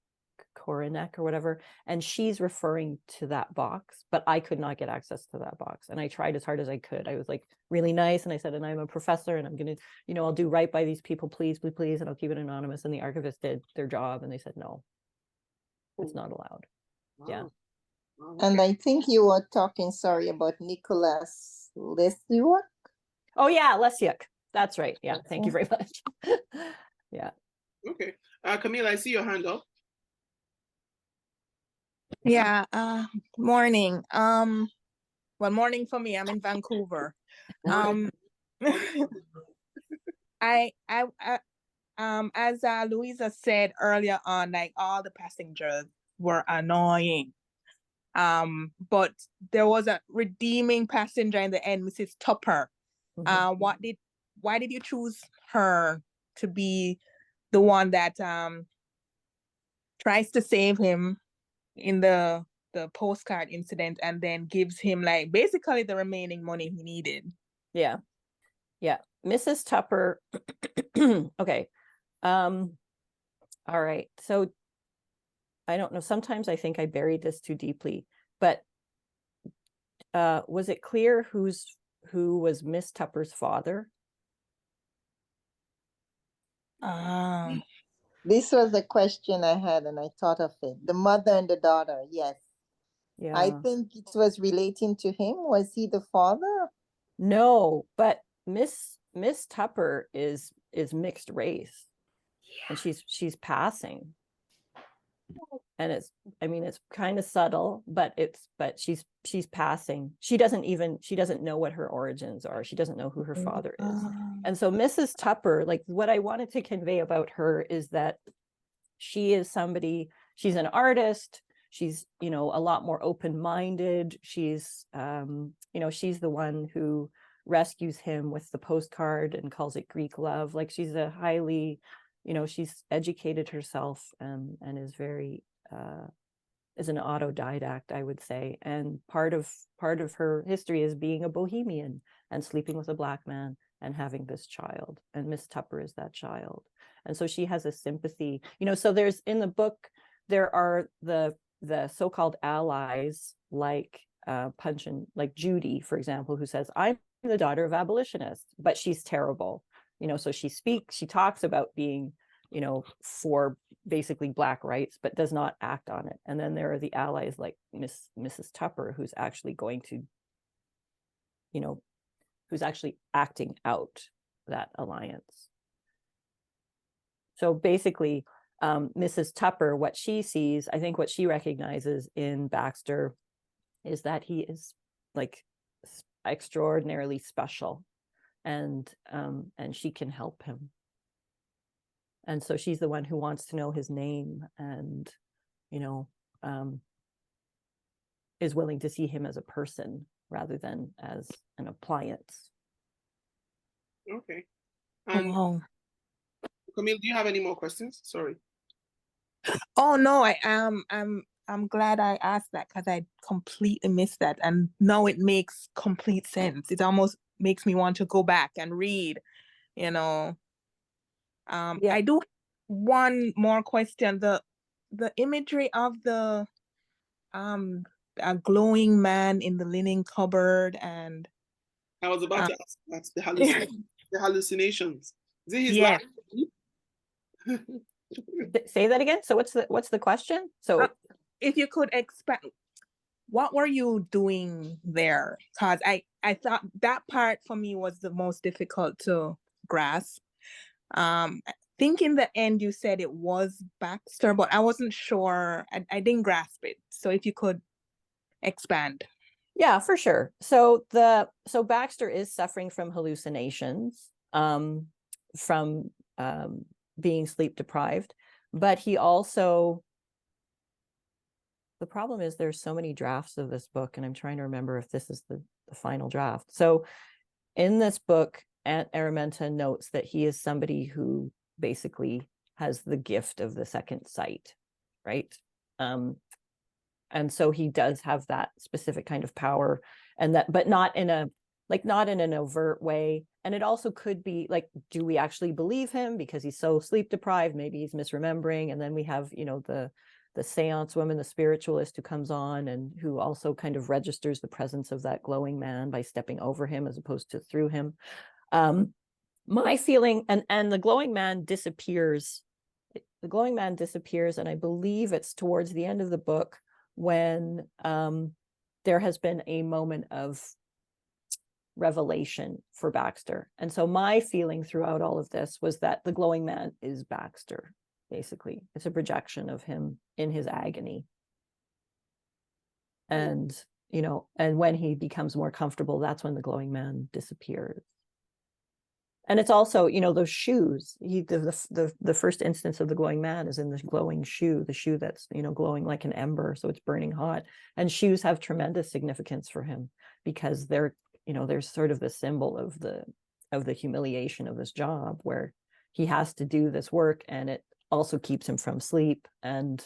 Koronek or whatever, and she's referring to that box, but I could not get access to that box, and I tried as hard as I could. I was like really nice, and I said, and I'm a professor, and I'm gonna, I'll do right by these people, please, and I'll keep it anonymous. And the archivist did their job, and they said no, it's not allowed. Wow. Yeah. Okay. And I think you were talking, sorry, about Nicholas Lesyuk. Oh yeah, Lesyuk. That's right. Yeah, thank you very much. Yeah. Okay. Camille, I see your hand up. Yeah, morning. Well, morning for me. I'm in Vancouver. As Louisa said earlier on, like all the passengers were annoying. But there was a redeeming passenger in the end, Mrs. Tupper. Mm-hmm. Why did you choose her to be the one that tries to save him in the postcard incident, and then gives him like basically the remaining money he needed? Yeah. Mrs. Tupper. Okay. All right. So I don't know. Sometimes I think I buried this too deeply, but was it clear who was Miss Tupper's father? This was a question I had, and I thought of it. The mother and the daughter, yes. Yeah. I think it was relating to him. Was he the father? No, but Miss Tupper is mixed race, and she's passing, and it's kind of subtle, but she's passing. She doesn't know what her origins are. She doesn't know who her father is. And so Mrs. Tupper, like, what I wanted to convey about her is that she's an artist. She's, a lot more open-minded. She's, she's the one who rescues him with the postcard and calls it Greek love. Like, she's a highly, she's educated herself and is very, is an autodidact, I would say. And part of her history is being a bohemian and sleeping with a black man and having this child. And Miss Tupper is that child. And so she has a sympathy, so there's, in the book, there are the so-called allies, like punch-in, like Judy, for example, who says, I'm the daughter of abolitionists, but she's terrible. So she talks about being, for basically Black rights, but does not act on it. And then there are the allies like Mrs. Tupper, who's actually going to, who's actually acting out that alliance. So basically, Mrs. Tupper, what she sees, I think what she recognizes in Baxter is that he is like extraordinarily special, and she can help him. And so she's the one who wants to know his name, and is willing to see him as a person rather than as an appliance. Okay. Oh, Camille, do you have any more questions? Sorry. oh no, I'm glad I asked that, because I completely missed that, and now it makes complete sense. It almost makes me want to go back and read. Yeah. I do one more question. The imagery of the a glowing man in the linen cupboard, and I was about to ask that's the hallucinations. Is it his yes. life? Say that again. So what's the question? So if you could expand, what were you doing there? Because I thought that part for me was the most difficult to grasp. I think in the end you said it was Baxter, but I wasn't sure. I didn't grasp it. So if you could expand. Yeah, for sure. So Baxter is suffering from hallucinations, from being sleep deprived, but he also, the problem is there's so many drafts of this book, and I'm trying to remember if this is the final draft. So in this book, Aunt Araminta notes that he is somebody who basically has the gift of the second sight, right? And so he does have that specific kind of power, and that, but not in an overt way. And it also could be like, do we actually believe him because he's so sleep deprived? Maybe he's misremembering. And then we have, the seance woman, the spiritualist, who comes on and who also kind of registers the presence of that glowing man by stepping over him as opposed to through him. My feeling, and the glowing man disappears. The glowing man disappears, and I believe it's towards the end of the book when there has been a moment of revelation for Baxter. And so my feeling throughout all of this was that the glowing man is Baxter, basically. It's a projection of him in his agony. And, and when he becomes more comfortable, that's when the glowing man disappears. And it's also, those shoes. The first instance of the glowing man is in this glowing shoe, the shoe that's, glowing like an ember, so it's burning hot. And shoes have tremendous significance for him because they're sort of the symbol of the humiliation of this job, where he has to do this work, and it also keeps him from sleep. And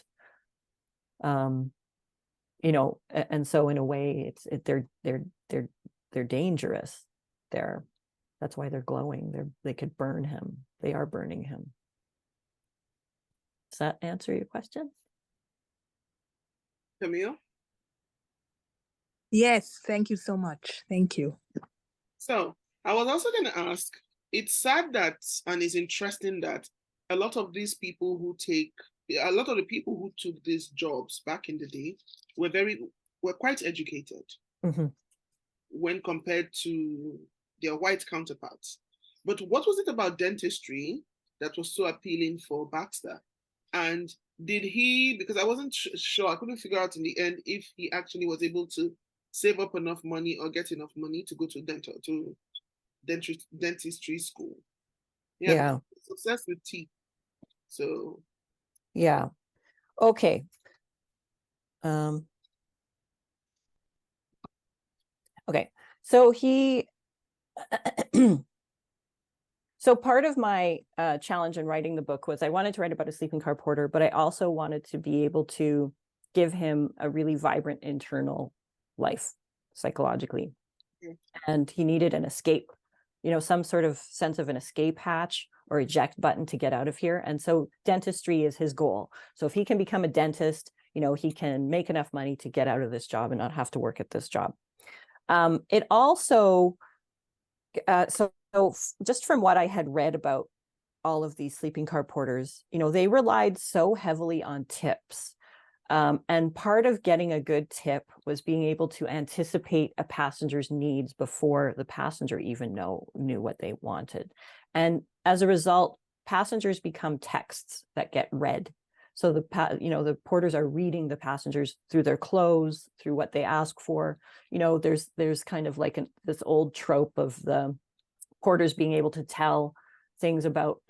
and so in a way, they're dangerous. That's why they're glowing. They could burn him. They are burning him. Does that answer your question? Camille? Yes, thank you so much. Thank you. So I was also going to ask, it's sad that, and it's interesting that a lot of the people who took these jobs back in the day were quite educated, mm-hmm. when compared to their white counterparts. But what was it about dentistry that was so appealing for Baxter? And did he, because I wasn't sure, I couldn't figure out in the end if he actually was able to save up enough money or get enough money to go to dentistry school. Yeah. Success with teeth. So. Yeah. Okay. Okay. So so part of my challenge in writing the book was I wanted to write about a sleeping car porter, but I also wanted to be able to give him a really vibrant internal life psychologically. Mm-hmm. And he needed an escape, some sort of sense of an escape hatch or eject button to get out of here. And so dentistry is his goal. So if he can become a dentist, he can make enough money to get out of this job and not have to work at this job. It also, so just from what I had read about all of these sleeping car porters, they relied so heavily on tips. And part of getting a good tip was being able to anticipate a passenger's needs before the passenger even knew what they wanted. And as a result, passengers become texts that get read. So the porters are reading the passengers through their clothes, through what they ask for. There's kind of like this old trope of the porters being able to tell things about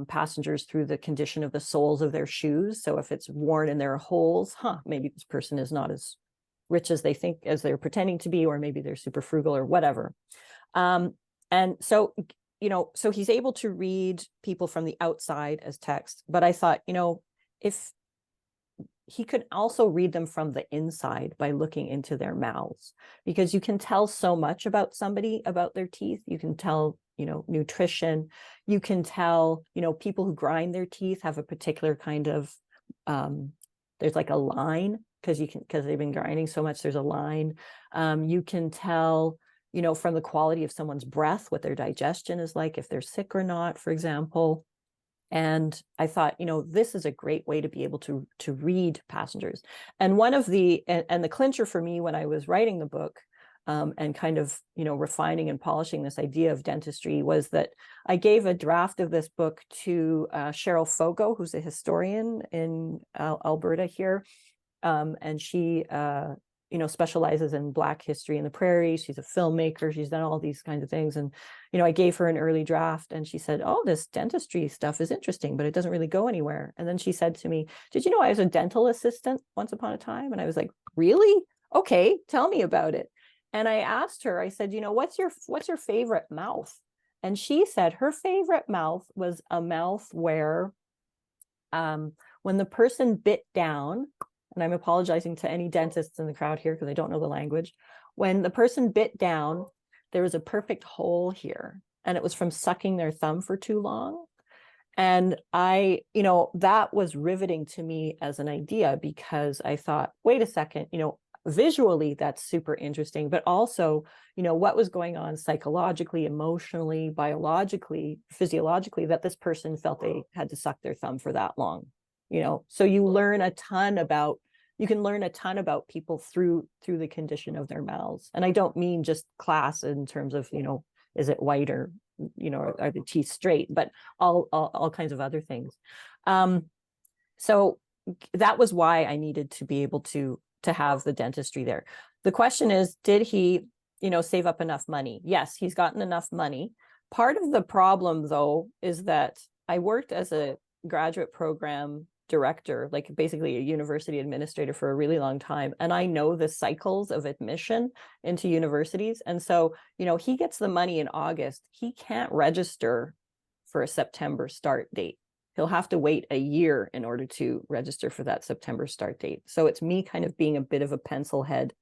passengers through the condition of the soles of their shoes. So if it's worn and there are holes, maybe this person is not as rich as they're pretending to be, or maybe they're super frugal or whatever. And so, so he's able to read people from the outside as text. But I thought, if he could also read them from the inside by looking into their mouths, because you can tell so much about somebody, about their teeth. You can tell, nutrition. You can tell, people who grind their teeth have a particular kind of, there's like a line because they've been grinding so much, there's a line. You can tell, from the quality of someone's breath, what their digestion is like, if they're sick or not, for example. And I thought, this is a great way to be able to read passengers. And one of the clincher for me when I was writing the book, and kind of, refining and polishing this idea of dentistry, was that I gave a draft of this book to Cheryl Fogo, who's a historian in Alberta here. And she, specializes in Black history in the prairies. She's a filmmaker. She's done all these kinds of things. And, I gave her an early draft and she said, oh, this dentistry stuff is interesting, but it doesn't really go anywhere. And then she said to me, did you know I was a dental assistant once upon a time? And I was like, really? Okay, tell me about it. And I asked her, I said, what's your favorite mouth? And she said her favorite mouth was a mouth where, when the person bit down, and I'm apologizing to any dentists in the crowd here because I don't know the language. When the person bit down, there was a perfect hole here, and it was from sucking their thumb for too long. And that was riveting to me as an idea, because I thought, wait a second, visually that's super interesting, but also, what was going on psychologically, emotionally, biologically, physiologically, that this person felt they had to suck their thumb for that long. So you can learn a ton about people through the condition of their mouths. And I don't mean just class in terms of, is it white or, are the teeth straight, but all kinds of other things. So that was why I needed to be able to have the dentistry there. The question is, did he, save up enough money? Yes, he's gotten enough money. Part of the problem, though, is that I worked as a graduate program director, like basically a university administrator, for a really long time. And I know the cycles of admission into universities. And so, he gets the money in August. He can't register for a September start date. He'll have to wait a year in order to register for that September start date. So it's me kind of being a bit of a pencil head,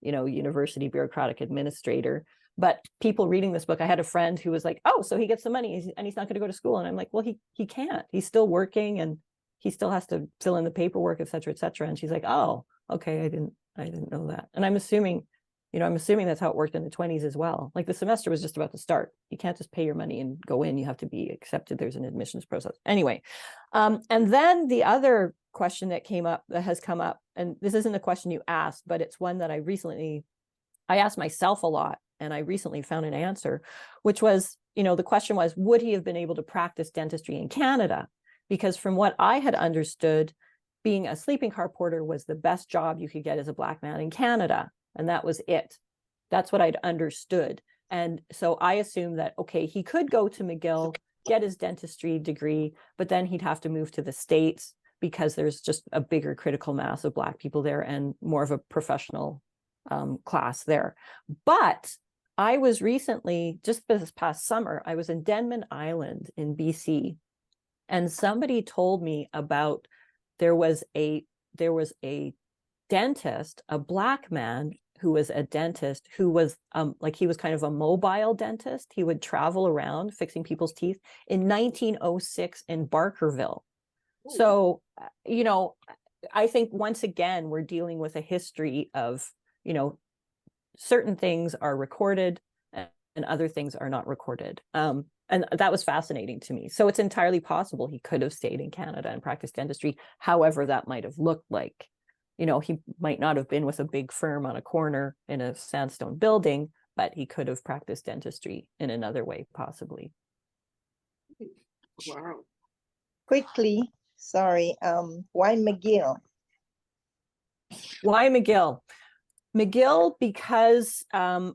university bureaucratic administrator. But people reading this book, I had a friend who was like, oh, so he gets the money and he's not going to go to school. And I'm like, well, he can't. He's still working and he still has to fill in the paperwork, et cetera, et cetera. And she's like, oh, okay, I didn't know that. And I'm assuming that's how it worked in the 1920s as well. Like the semester was just about to start. You can't just pay your money and go in. You have to be accepted. There's an admissions process. Anyway, and then the other question that has come up, and this isn't a question you asked, but it's one that I asked myself a lot, and I recently found an answer, which was, the question was, would he have been able to practice dentistry in Canada? Because from what I had understood, being a sleeping car porter was the best job you could get as a Black man in Canada. And that was it. That's what I'd understood. And so I assumed that, okay, he could go to McGill, get his dentistry degree, but then he'd have to move to the States because there's just a bigger critical mass of Black people there and more of a professional class there. But I was recently, just this past summer, I was in Denman Island in BC. And somebody told me about there was a dentist, a Black man who was a dentist who was he was kind of a mobile dentist. He would travel around fixing people's teeth in 1906 in Barkerville. So, I think once again, we're dealing with a history of, you know, certain things are recorded and other things are not recorded. And that was fascinating to me. So it's entirely possible he could have stayed in Canada and practiced dentistry, however that might have looked like. You know, he might not have been with a big firm on a corner in a sandstone building, but he could have practiced dentistry in another way, possibly. Wow. Quickly, sorry, why McGill? Why McGill? McGill, because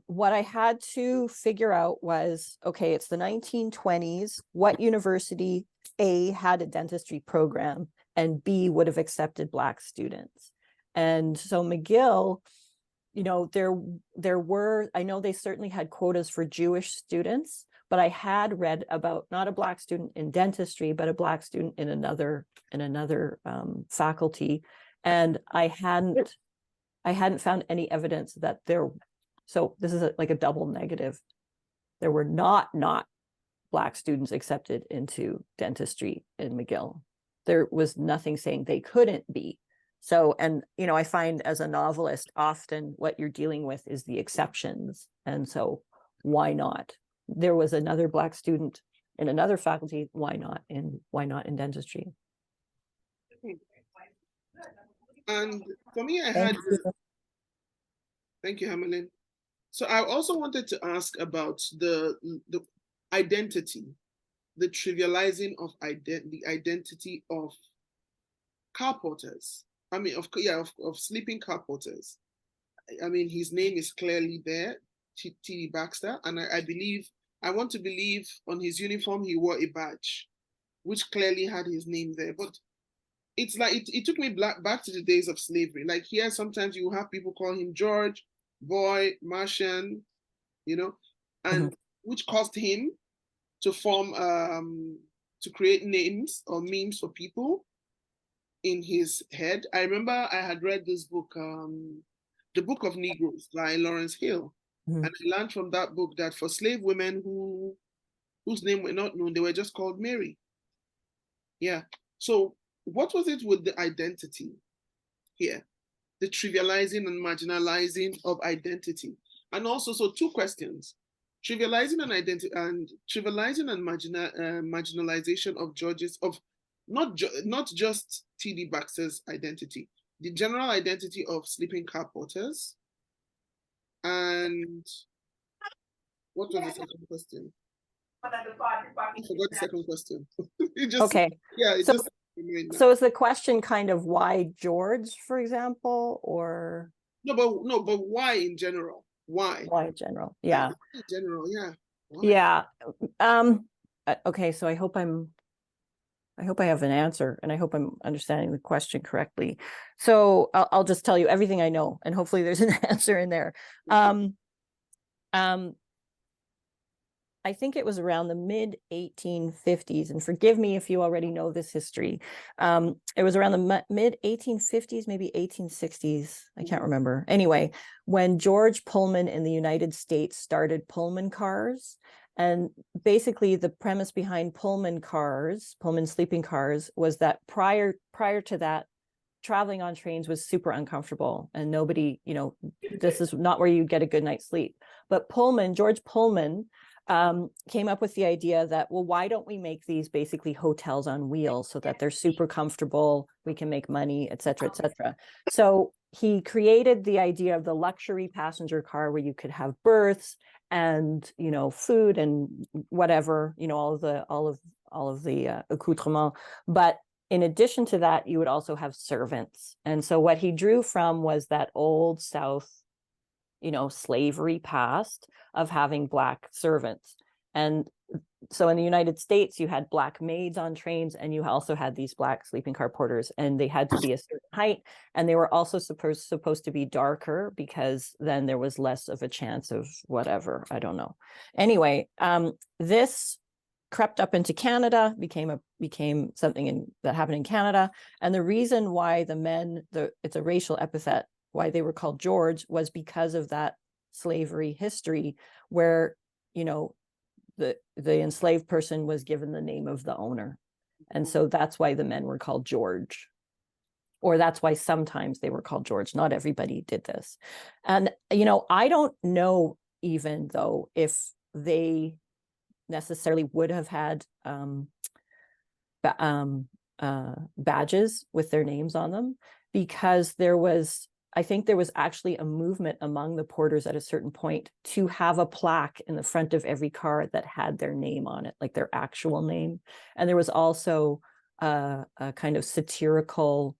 what I had to figure out was, okay, it's the 1920s. What university, A, had a dentistry program, and B, would have accepted Black students? And so McGill, you know, there were, I know they certainly had quotas for Jewish students, but I had read about not a Black student in dentistry, but a Black student in another faculty. And I hadn't found any evidence that there, so this is like a double negative. There were not Black students accepted into dentistry in McGill. There was nothing saying they couldn't be. So, and, you know, I find as a novelist, often what you're dealing with is the exceptions. And so why not? There was another Black student in another faculty, why not in dentistry? And for me, I Thank had, you. thank you, Hamelin. So I also wanted to ask about the identity, the trivializing of the identity of car porters. I mean, of sleeping car porters. I mean, his name is clearly there, T.D. Baxter, and I want to believe on his uniform he wore a badge, which clearly had his name there. But it's like it took me back to the days of slavery. Like here, sometimes you have people call him George, Boy, Martian, you know, and which caused him to form to create names or memes for people in his head. I remember I had read this book, The Book of Negroes by Lawrence Hill. And I learned from that book that for slave women whose name were not known, they were just called Mary. Yeah. So what was it with the identity here? The trivializing and marginalizing of identity. And also, so two questions. Trivializing and identity and trivializing and marginalization of George's, of not just T.D. Baxter's identity, the general identity of sleeping car porters. And what was the second question? I forgot the second question. It just, Okay. Yeah, it So, just. So is the question kind of why George, for example, or No, but why in general? Why? why in general? Yeah. In general, yeah. Why? Yeah. Okay, so I hope I have an answer, and I hope I'm understanding the question correctly. So I'll just tell you everything I know, and hopefully there's an answer in there. I think it was around the mid 1850s, and forgive me if you already know this history. It was around the mid 1850s, maybe 1860s. I can't remember. Anyway, when George Pullman in the United States started Pullman cars, and basically the premise behind Pullman sleeping cars, was that prior to that, traveling on trains was super uncomfortable, and nobody, you know, this is not where you get a good night's sleep. But George Pullman, came up with the idea that, well, why don't we make these basically hotels on wheels so that they're super comfortable, we can make money, et cetera, et cetera. So he created the idea of the luxury passenger car where you could have berths and, you know, food and whatever, you know, all of the accoutrements. But in addition to that, you would also have servants. And so what he drew from was that old South, you know, slavery past of having Black servants. And so in the United States, you had Black maids on trains, and you also had these Black sleeping car porters, and they had to be a certain height, and they were also supposed to be darker, because then there was less of a chance of whatever, I don't know. Anyway, this crept up into Canada, became something that happened in Canada. And the reason why the men, it's a racial epithet, why they were called George, was because of that slavery history where, you know, the enslaved person was given the name of the owner. And so that's why the men were called George. or that's why sometimes they were called George. Not everybody did this. And, you know, I don't know even though if they necessarily would have had badges with their names on them, because I think there was actually a movement among the porters at a certain point to have a plaque in the front of every car that had their name on it, like their actual name. And there was also a kind of satirical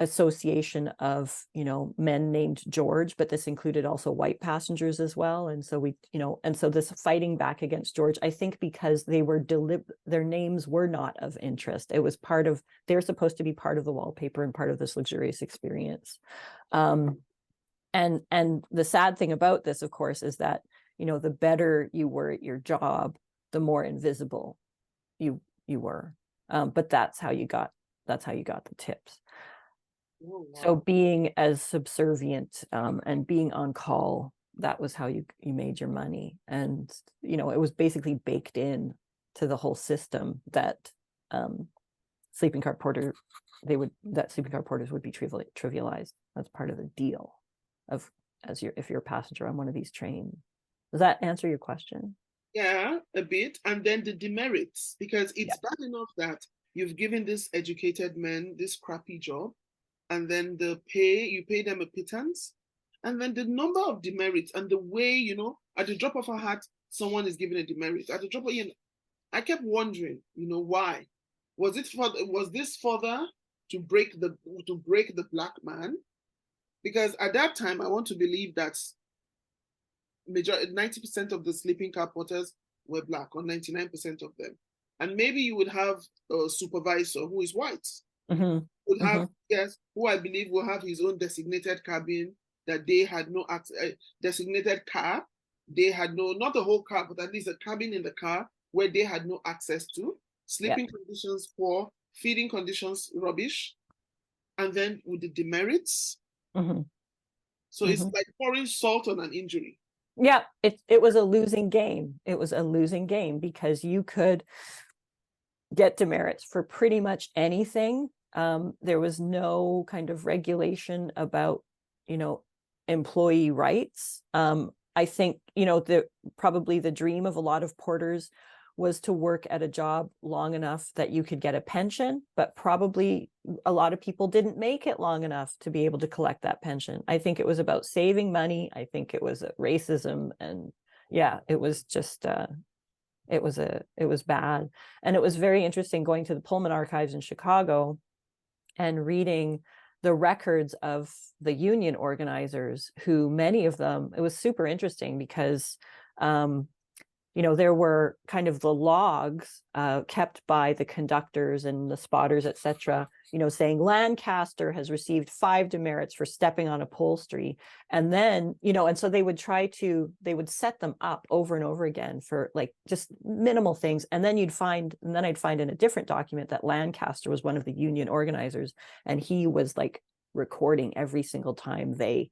association of, you know, men named George, but this included also white passengers as well. And so so this fighting back against George, I think because they were their names were not of interest. It was they're supposed to be part of the wallpaper and part of this luxurious experience. And the sad thing about this, of course, is that, you know, the better you were at your job, the more invisible you were. But that's how you got the tips. Oh, wow. So being as subservient and being on call, that was how you made your money. And, you know, it was basically baked in to the whole system that sleeping car porters would be trivialized. That's part of the deal of if you're a passenger on one of these trains. Does that answer your question? Yeah, a bit. And then the demerits, because it's bad enough that you've given these educated men this crappy job, and then you pay them a pittance, and then the number of demerits and the way, you know, at the drop of a hat, someone is given a demerit. At the drop of, you know, I kept wondering, you know, why? Was this further to break the black man? Because at that time, I want to believe that 90% of the sleeping car porters were black, or 99% of them. And maybe you would have a supervisor who is white. Mm-hmm. Would have, yes, who I believe will have his own designated cabin that they had no designated car. They had not the whole car, but at least a cabin in the car where they had no access to. Sleeping conditions poor, feeding conditions rubbish, and then with the demerits. So it's like pouring salt on an injury. Yeah, it was a losing game. It was a losing game because you could get demerits for pretty much anything. There was no kind of regulation about, you know, employee rights. I think, you know, probably the dream of a lot of porters was to work at a job long enough that you could get a pension, but probably a lot of people didn't make it long enough to be able to collect that pension. I think it was about saving money. I think it was racism, and yeah, it was just it was bad. And it was very interesting going to the Pullman archives in Chicago and reading the records of the union organizers, who many of them, it was super interesting because you know, there were kind of the logs kept by the conductors and the spotters, etc., you know, saying Lancaster has received 5 demerits for stepping on upholstery. And then, you know, and so they would set them up over and over again for like just minimal things. And then I'd find in a different document that Lancaster was one of the union organizers, and he was like recording every single time they,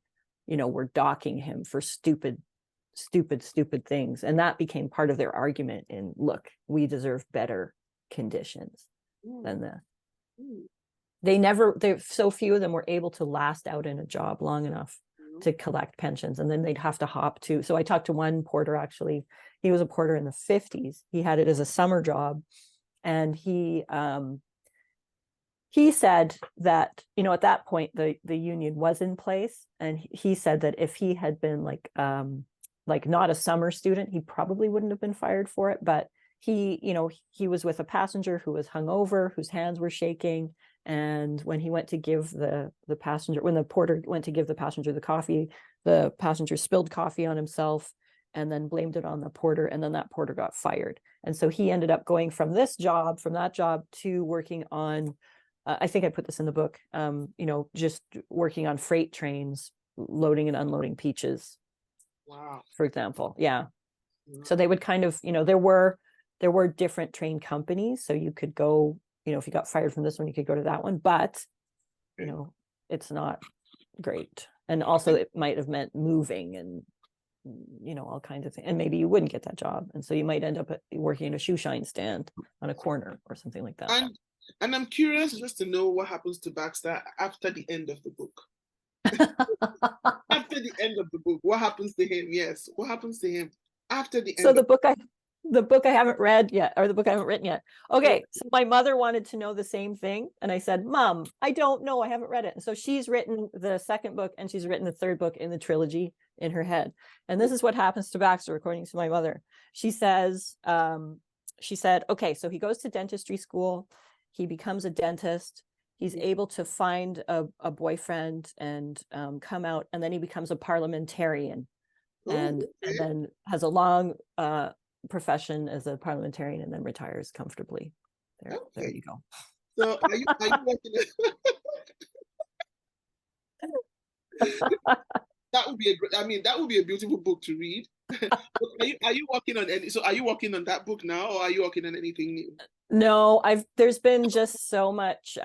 you know, were docking him for stupid things. And that became part of their argument in, look, we deserve better conditions than this. So few of them were able to last out in a job long enough to collect pensions, and then they'd have to hop to. So I talked to one porter, actually, he was a porter in the 50s. He had it as a summer job, and he said that, you know, at that point the union was in place, and he said that if he had been like not a summer student, he probably wouldn't have been fired for it. But he was with a passenger who was hungover, whose hands were shaking. And when he went to give when the porter went to give the passenger the coffee, the passenger spilled coffee on himself and then blamed it on the porter. And then that porter got fired. And so he ended up going from that job to working on, I think I put this in the book, you know, just working on freight trains, loading and unloading peaches. Wow. For example. Yeah. So they would kind of, you know, there were different train companies. So you could go, you know, if you got fired from this one, you could go to that one, but you know, it's not great. And also it might have meant moving and, you know, all kinds of things. And maybe you wouldn't get that job. And so you might end up working in a shoe shine stand on a corner or something like that. And I'm curious just to know what happens to Baxter after the end of the book. After the end of the book, what happens to him? Yes, what happens to him after the So end the book I haven't read yet, or the book I haven't written yet. Okay, so my mother wanted to know the same thing, and I said, Mom, I don't know, I haven't read it. And so she's written the second book and she's written the third book in the trilogy in her head. And this is what happens to Baxter, according to my mother. She says, she said, okay, so he goes to dentistry school, he becomes a dentist, he's able to find a boyfriend and come out, and then he becomes a parliamentarian. And then has a long profession as a parliamentarian, and then retires comfortably. There you go. So are you working? That would be that would be a beautiful book to read. Are you working on any? So are you working on that book now, or are you working on anything new? No, there's been just so much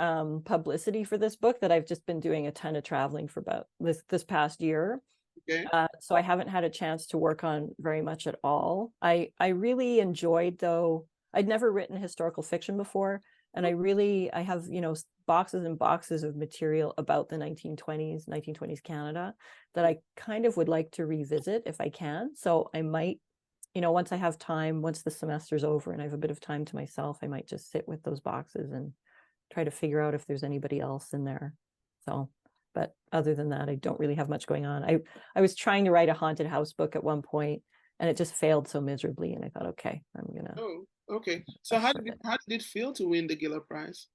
publicity for this book that I've just been doing a ton of traveling for about this past year. Okay. So I haven't had a chance to work on very much at all. I really enjoyed, though, I'd never written historical fiction before, and I have, boxes and boxes of material about the 1920s Canada that I kind of would like to revisit if I can. So I might, once I have time, once the semester's over and I have a bit of time to myself, I might just sit with those boxes and try to figure out if there's anybody else in there. So, but other than that, I don't really have much going on. I was trying to write a haunted house book at one point, and it just failed so miserably. And I thought, okay, I'm gonna. Oh, okay. So how did it feel to win the Giller Prize?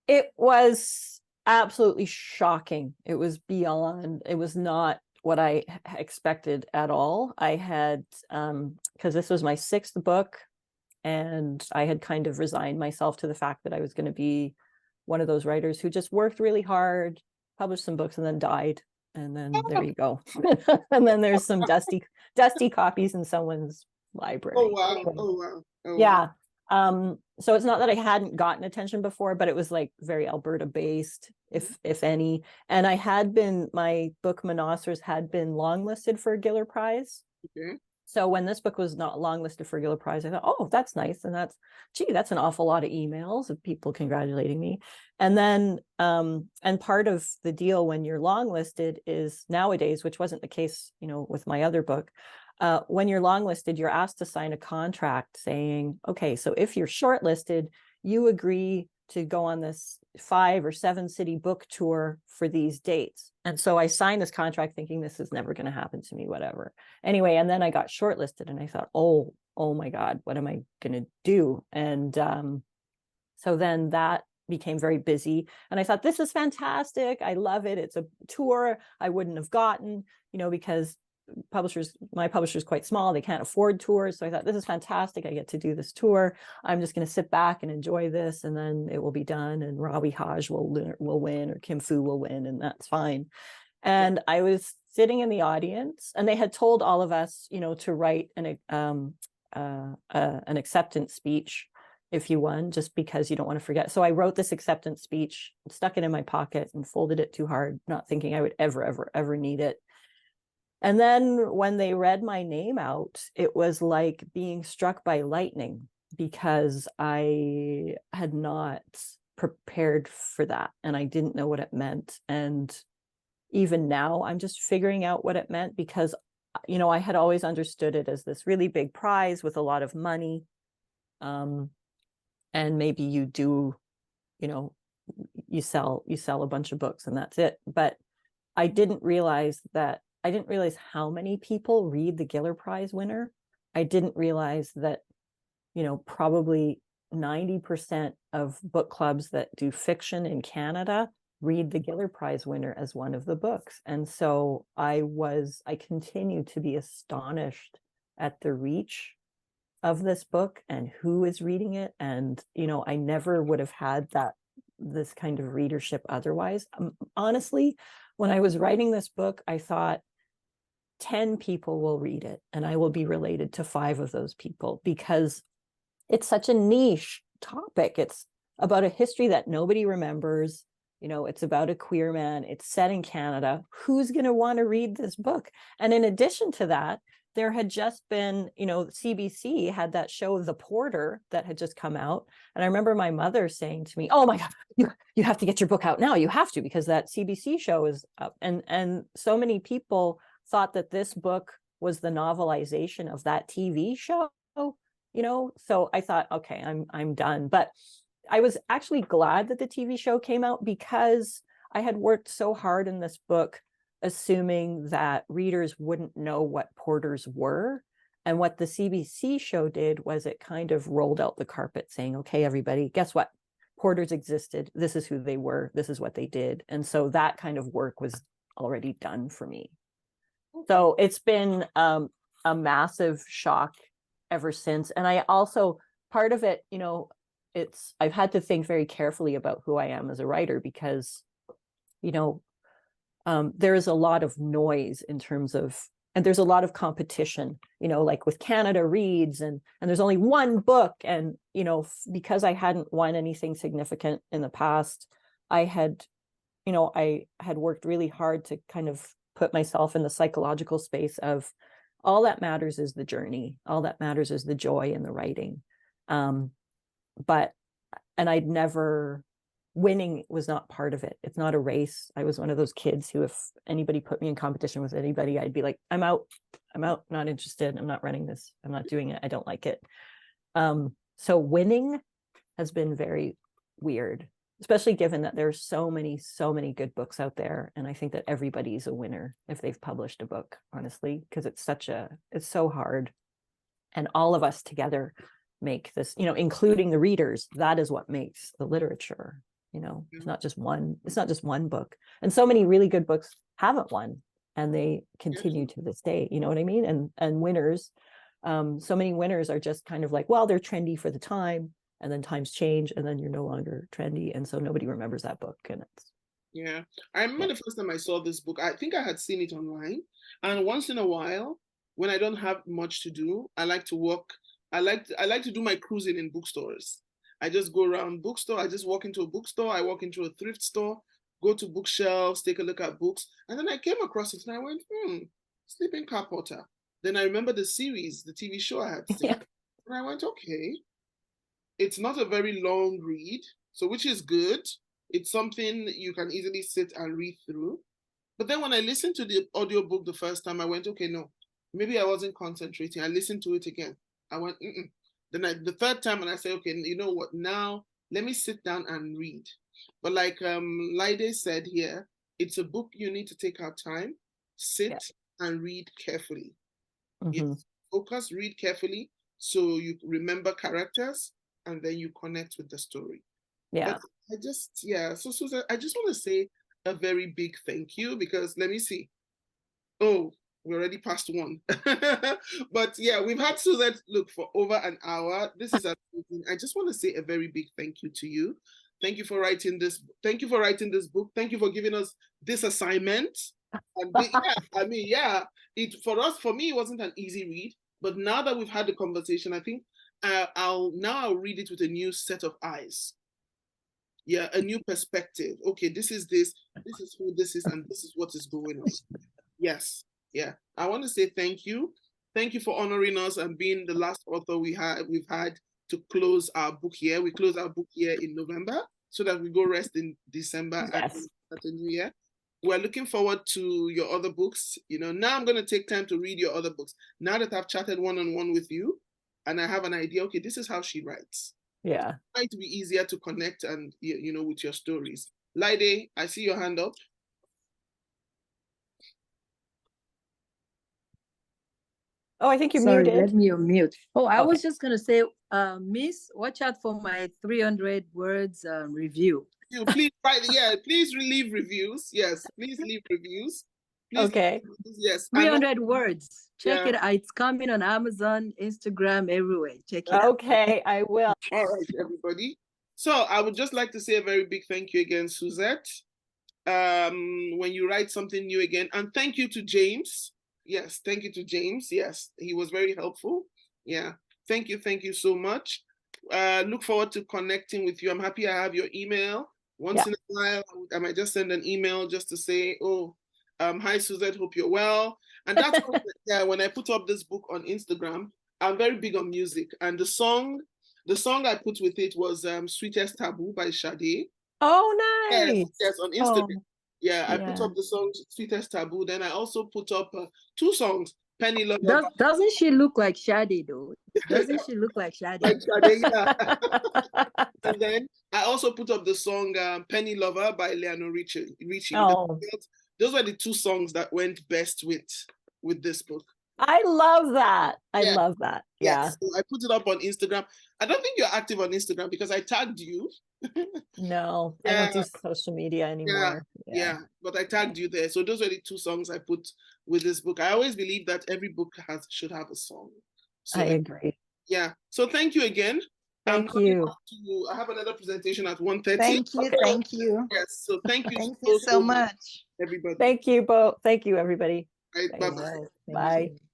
It was absolutely shocking. It was beyond. It was not what I expected at all. I had, because this was my 6th book, and I had kind of resigned myself to the fact that I was going to be one of those writers who just worked really hard, published some books, and then died. And then there you go. And then there's some dusty copies in someone's library. Oh wow! Oh wow! Oh, yeah. So it's not that I hadn't gotten attention before, but it was like very Alberta based, if any. And my book Monoceros had been longlisted for a Giller Prize. Okay. So when this book was not longlisted for a Giller Prize, I thought, oh, that's nice. And that's an awful lot of emails of people congratulating me. And then, and part of the deal when you're longlisted is nowadays, which wasn't the case, with my other book, when you're longlisted, you're asked to sign a contract saying, okay, so if you're shortlisted, you agree to go on this 5 or 7 city book tour for these dates. And so I signed this contract thinking this is never going to happen to me, whatever. Anyway, and then I got shortlisted and I thought, oh my God, what am I going to do? And so then that became very busy. And I thought, this is fantastic. I love it. It's a tour I wouldn't have gotten, because my publisher's quite small, they can't afford tours. So I thought, this is fantastic, I get to do this tour, I'm just going to sit back and enjoy this, and then it will be done, and Ravi Haj will win, or Kim Fu will win, and that's fine. And I was sitting in the audience, and they had told all of us, to write an acceptance speech if you won, just because you don't want to forget. So I wrote this acceptance speech, stuck it in my pocket, and folded it too hard, not thinking I would ever need it. And then when they read my name out, it was like being struck by lightning, because I had not prepared for that, and I didn't know what it meant. And even now, I'm just figuring out what it meant, because, I had always understood it as this really big prize with a lot of money. And maybe you do, you sell a bunch of books and that's it. But I didn't realize how many people read the Giller Prize winner. I didn't realize that, probably 90% of book clubs that do fiction in Canada read the Giller Prize winner as one of the books. And so I continue to be astonished at the reach of this book and who is reading it. And, I never would have had this kind of readership otherwise. Honestly, when I was writing this book, I thought 10 people will read it, and I will be related to 5 of those people, because it's such a niche topic. It's about a history that nobody remembers. It's about a queer man. It's set in Canada. Who's going to want to read this book? And in addition to that, there had just been, CBC had that show, The Porter, that had just come out. And I remember my mother saying to me, oh my God, you have to get your book out now. You have to, because that CBC show is up. And so many people thought that this book was the novelization of that TV show, so I thought, okay, I'm done. But I was actually glad that the TV show came out, because I had worked so hard in this book, assuming that readers wouldn't know what porters were. And what the CBC show did was it kind of rolled out the carpet saying, okay, everybody, guess what? Porters existed. This is who they were. This is what they did. And so that kind of work was already done for me. So it's been a massive shock ever since. And I also, part of it, I've had to think very carefully about who I am as a writer, because there is a lot of noise in terms of, and there's a lot of competition, like with Canada Reads, and there's only one book. And, because I hadn't won anything significant in the past, I had worked really hard to kind of put myself in the psychological space of, all that matters is the journey. All that matters is the joy in the writing. And winning was not part of it. It's not a race. I was one of those kids who, if anybody put me in competition with anybody, I'd be like, I'm out, not interested. I'm not running this. I'm not doing it. I don't like it. So winning has been very weird, especially given that there's so many good books out there. And I think that everybody's a winner if they've published a book, honestly, because it's so hard. And all of us together make this, including the readers. That is what makes the literature. It's not just one book. And so many really good books haven't won, and they continue to this day. You know what I mean? And winners, so many winners are just kind of like, well, they're trendy for the time, and then times change, and then you're no longer trendy, and so nobody remembers that book. And it's I remember the first time I saw this book. I think I had seen it online, and once in a while, when I don't have much to do, I like to walk. I like to do my cruising in bookstores. I just go around bookstore. I just walk into a bookstore. I walk into a thrift store, go to bookshelves, take a look at books. And then I came across it and I went, Sleeping Car Porter. Then I remember the series, the TV show I had seen. And I went, okay, it's not a very long read, so which is good. It's something you can easily sit and read through. But then when I listened to the audiobook the first time, I went, okay, no, maybe I wasn't concentrating. I listened to it again. I went, Then the third time, and I said, okay, you know what? Now let me sit down and read. But like Laide said here, it's a book you need to take our time, sit and read carefully. Yes, focus, read carefully, so you remember characters, and then you connect with the story. Yeah. But so Suzette, I just want to say a very big thank you, because let me see. Oh, we're already past 1. But yeah, we've had Suzette look for over an hour. This is amazing. I just want to say a very big thank you to you. Thank you for writing this. Thank you for writing this book. Thank you for giving us this assignment. And for me, it wasn't an easy read. But now that we've had the conversation, I think I'll read it with a new set of eyes. Yeah, a new perspective. Okay, this is who this is, and this is what is going on. Yes. Yeah, I want to say thank you. Thank you for honoring us and being the last author we've had to close our book year. We close our book year in November, so that we go rest in December at the new year. We're looking forward to your other books. Now I'm going to take time to read your other books. Now that I've chatted one-on-one with you, and I have an idea, okay, this is how she writes. Yeah. It's going to be easier to connect and, with your stories. Laide, I see your hand up. Oh, I think you're Sorry, muted. let me unmute. Oh, I was just going to say, Miss, watch out for my 300 words review. Please please leave reviews. Yes, please leave reviews. Please okay. Yes. 300 words. Check it out. It's coming on Amazon, Instagram, everywhere. Check it out. Okay, I will. All right, everybody. So I would just like to say a very big thank you again, Suzette. When you write something new again, and thank you to James. Yes, thank you to James. Yes, he was very helpful. Yeah, thank you so much. Look forward to connecting with you. I'm happy I have your email. Once in a while, I might just send an email just to say, hi, Suzette, hope you're well. And that's why, yeah, when I put up this book on Instagram, I'm very big on music. And the song I put with it was Sweetest Taboo by Sade. Oh, Yes, nice. yes, on Instagram. Oh, Yeah, I put yeah. up the song Sweetest Taboo. Then I also put up 2 songs, Penny Lover Doesn't she look like Shadi though? Doesn't she look like by Shadi? Sade, yeah. And then I also put up the song Penny Lover by Leonard Richie. Oh, Those were the 2 songs that went best with this book. I love that. I Yeah. love that. Yeah. Yes, so I put it up on Instagram. I don't think you're active on Instagram because I tagged you. No, I don't do social media anymore. Yeah, but I tagged you there. So those were the 2 songs I put with this book. I always believe that every book should have a song. So I agree. yeah. So thank you again. Thank you. I have another presentation at 1:30. Thank you. Thank you. Yes. So thank you Thank you so much. everybody. Thank you both. Thank you, everybody. Right, Thanks. bye-bye. Thank Bye. you.